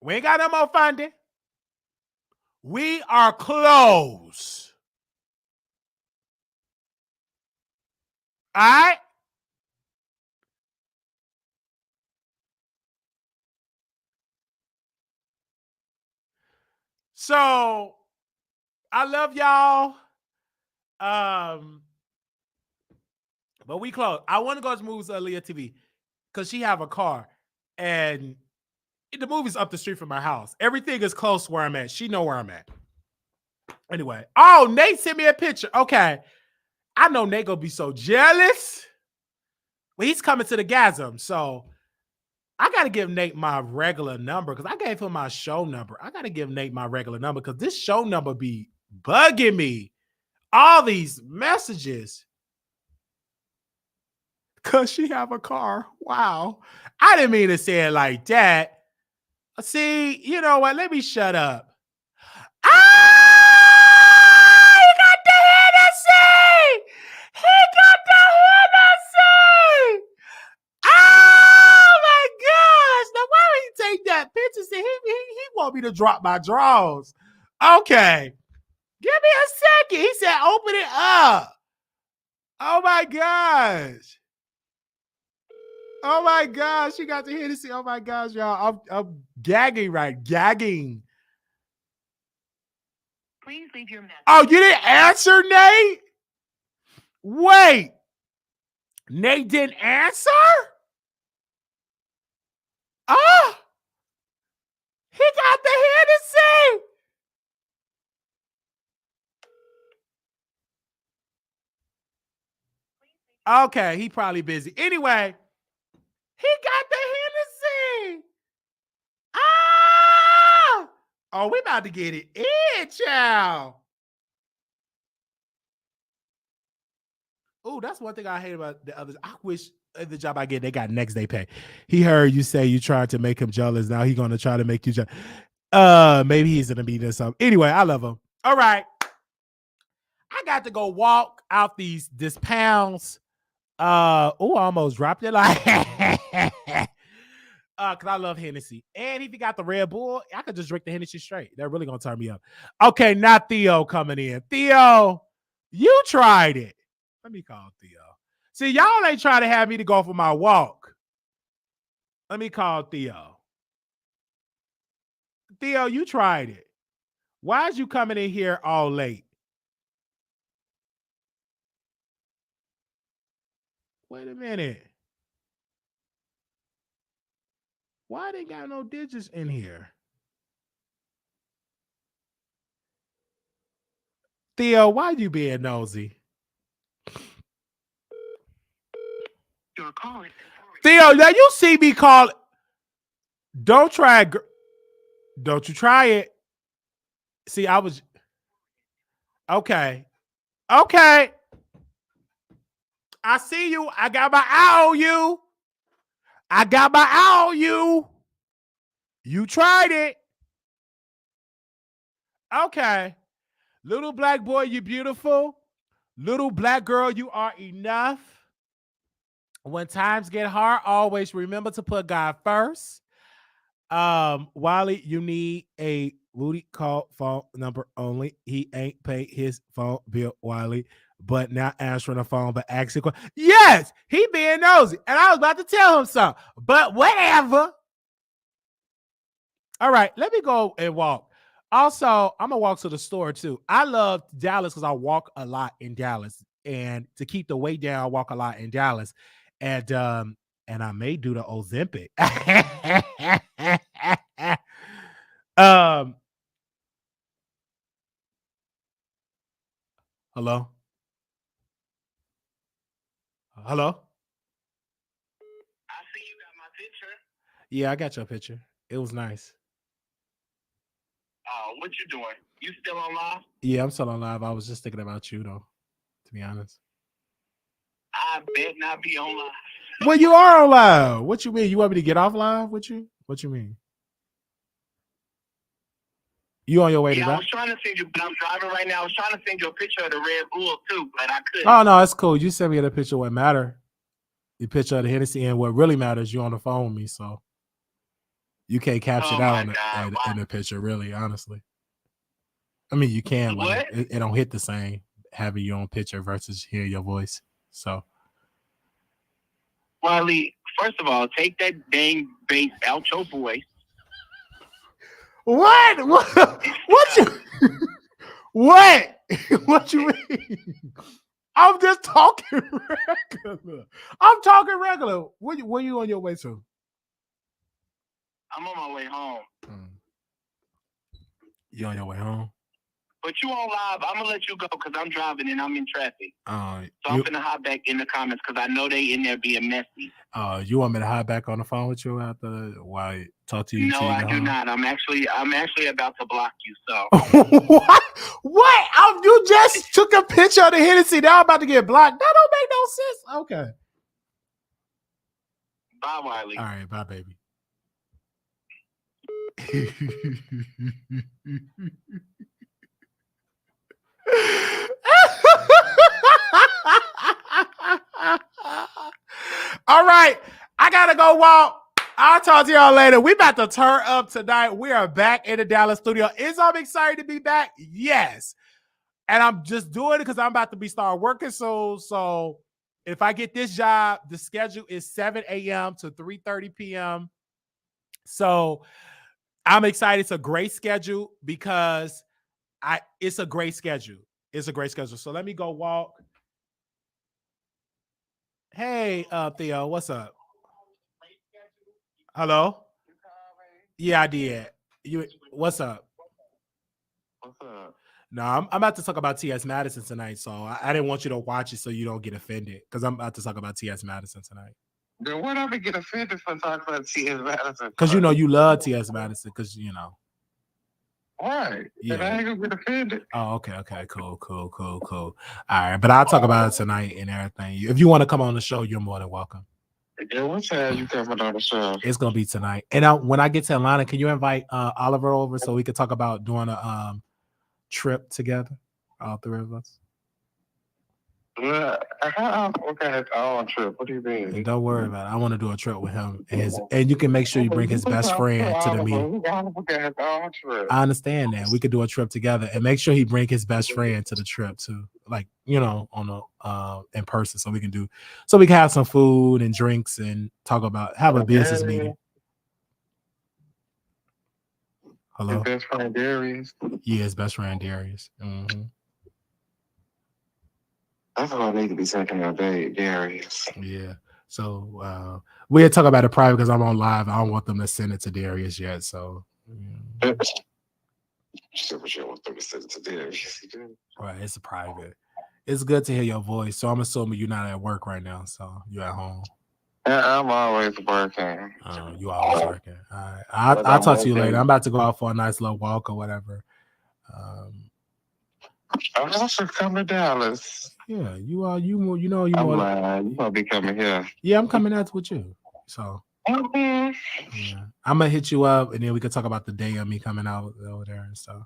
We ain't got no more funding. We are closed. All right? So, I love y'all. But we close. I want to go to movies with Aaliyah TV because she have a car. And the movie's up the street from my house. Everything is close where I'm at. She know where I'm at. Anyway. Oh, Nate sent me a picture. Okay. I know Nate gonna be so jealous. Well, he's coming to the Gasm. So I got to give Nate my regular number because I gave him my show number. I got to give Nate my regular number because this show number be bugging me all these messages. Cause she have a car. Wow. I didn't mean to say it like that. See, you know what? Let me shut up. Ah! He got the Hennessy! He got the Hennessy! Oh my gosh! Now why would he take that picture? See, he want me to drop my drawers. Okay. Give me a second. He said, open it up. Oh my gosh. Oh my gosh. She got the Hennessy. Oh my gosh, y'all. I'm gagging, right? Gagging. Please leave your message. Oh, you didn't answer, Nate? Wait. Nate didn't answer? Oh, he got the Hennessy. Okay, he probably busy. Anyway, he got the Hennessy. Ah! Oh, we about to get it in, child. Oh, that's one thing I hate about the others. I wish the job I get, they got next day pay. He heard you say you tried to make him jealous. Now he's gonna try to make you jealous. Maybe he's gonna be this something. Anyway, I love him. All right. I got to go walk out this pounds. I almost dropped it like because I love Hennessy. And if you got the Red Bull, I could just drink the Hennessy straight. They're really gonna turn me up. Okay, not Theo coming in. Theo, you tried it. Let me call Theo. See, y'all ain't trying to have me to go for my walk. Let me call Theo. Theo, you tried it. Why is you coming in here all late? Wait a minute. Why they got no digits in here? Theo, why you being nosy? Your call is Theo, now you see me call. Don't try it. Don't you try it. See, I was. Okay. Okay. I see you. I got my eye on you. I got my eye on you. You tried it. Okay. Little black boy, you beautiful. Little black girl, you are enough. When times get hard, always remember to put God first. Wiley, you need a Rudy call phone number only. He ain't paid his phone bill, Wiley, but not answering the phone, but asking. Yes, he being nosy. And I was about to tell him something, but whatever. All right, let me go and walk. Also, I'm gonna walk to the store too. I love Dallas because I walk a lot in Dallas. And to keep the weight down, I walk a lot in Dallas. And I may do the Ozempic. Hello? Hello? I see you got my picture. Yeah, I got your picture. It was nice. What you doing? You still on live? Yeah, I'm still on live. I was just thinking about you though, to be honest. I bet not be on live. Well, you are on live. What you mean? You want me to get off live with you? What you mean? You on your way to I that? was trying to send you, but I'm driving right now. I was trying to send you a picture of the Red Bull too, but I couldn't. Oh no, it's cool. You sent me the picture. What matter? The picture of the Hennessy, and what really matters, you on the phone with me, so you can't capture that in the picture. Really, honestly, I mean you can, but it don't hit the same having you on picture versus hearing your voice. So, Wiley, first of all, take that dang bass out your voice. What? What you? What? What you mean? I'm just talking regular. I'm talking regular. Where you on your way to? I'm on my way home. You on your way home? But you on live. I'm gonna let you go because I'm driving and I'm in traffic. So I'm gonna hop back in the comments because I know they in there being messy. You want me to hop back on the phone with you after while I talk to you? No, I do not. I'm actually about to block you. So what? What? You just took a picture of the Hennessy. Now I'm about to get blocked. That don't make no sense. Okay. Bye, Wiley. All right, bye, baby. All right, I gotta go walk. I'll talk to y'all later. We about to turn up tonight. We are back in the Dallas studio. I'm excited to be back. Yes. And I'm just doing it because I'm about to start working soon. So if I get this job, the schedule is 7 a.m. to 3:30 p.m. So I'm excited. It's a great schedule because it's a great schedule. It's a great schedule. So let me go walk. Hey, Theo, what's up? Hello? Yeah, I did. What's up? What's up? No, I'm about to talk about T.S. Madison tonight, so I didn't want you to watch it so you don't get offended because I'm about to talk about T.S. Madison tonight. Then what I get offended for talking about T.S. Madison? Because you love T.S. Madison because Right. Yeah. And I ain't gonna get offended. Oh, okay. Cool. All right, but I'll talk about it tonight and everything. If you want to come on the show, you're more than welcome. Yeah, what time you coming on the show? It's gonna be tonight. And when I get to Atlanta, can you invite Oliver over so we could talk about doing a trip together, all three of us? Okay, on trip. What do you mean? And don't worry about it. I want to do a trip with him, and you can make sure you bring his best friend to the meeting. I understand that we could do a trip together, and make sure he bring his best friend to the trip too, like on a in person, so we can have some food and drinks and have a business meeting. Hello. His best friend Darius. Yeah, his best friend Darius. Mm-hmm. That's what I need to be taking out Darius. Yeah. So we'll talk about it private because I'm on live. I don't want them to send it to Darius yet. So You don't want them to send it to Darius. Right, it's a private. It's good to hear your voice. So I'm assuming you're not at work right now. So you're at home. I'm always working. You always working. All right. I'll talk to you later. I'm about to go out for a nice little walk or whatever. I'm also coming to Dallas. Yeah, you are. You more. You gonna be coming here. Yeah, I'm coming out with you. So yeah, I'm gonna hit you up, and then we can talk about the day of me coming out over there and stuff.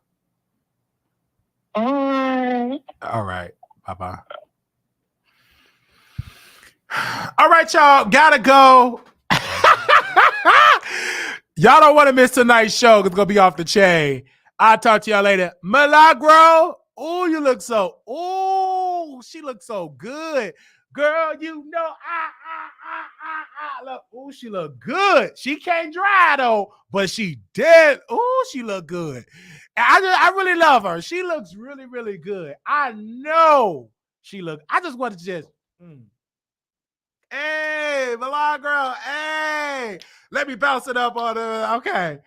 All right. Bye. All right, y'all. Gotta go. Y'all don't want to miss tonight's show. It's gonna be off the chain. I'll talk to y'all later. Milagro. Oh, you look so. Oh, she looks so good, girl. Look. Oh, she look good. She can't drive though, but she did. Oh, she look good. I really love her. She looks really, really good. I know she look. I just want to just. Hey, Milagro. Hey, let me bounce it up on her. Okay.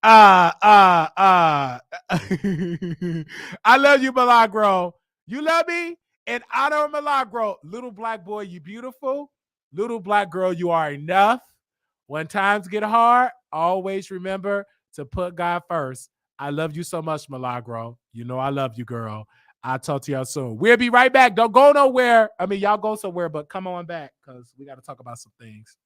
I love you, Milagro. You love me? In honor of Milagro, little black boy, you beautiful. Little black girl, you are enough. When times get hard, always remember to put God first. I love you so much, Milagro. You know I love you, girl. I'll talk to y'all soon. We'll be right back. Don't go nowhere. I mean, y'all go somewhere, but come on back because we got to talk about some things.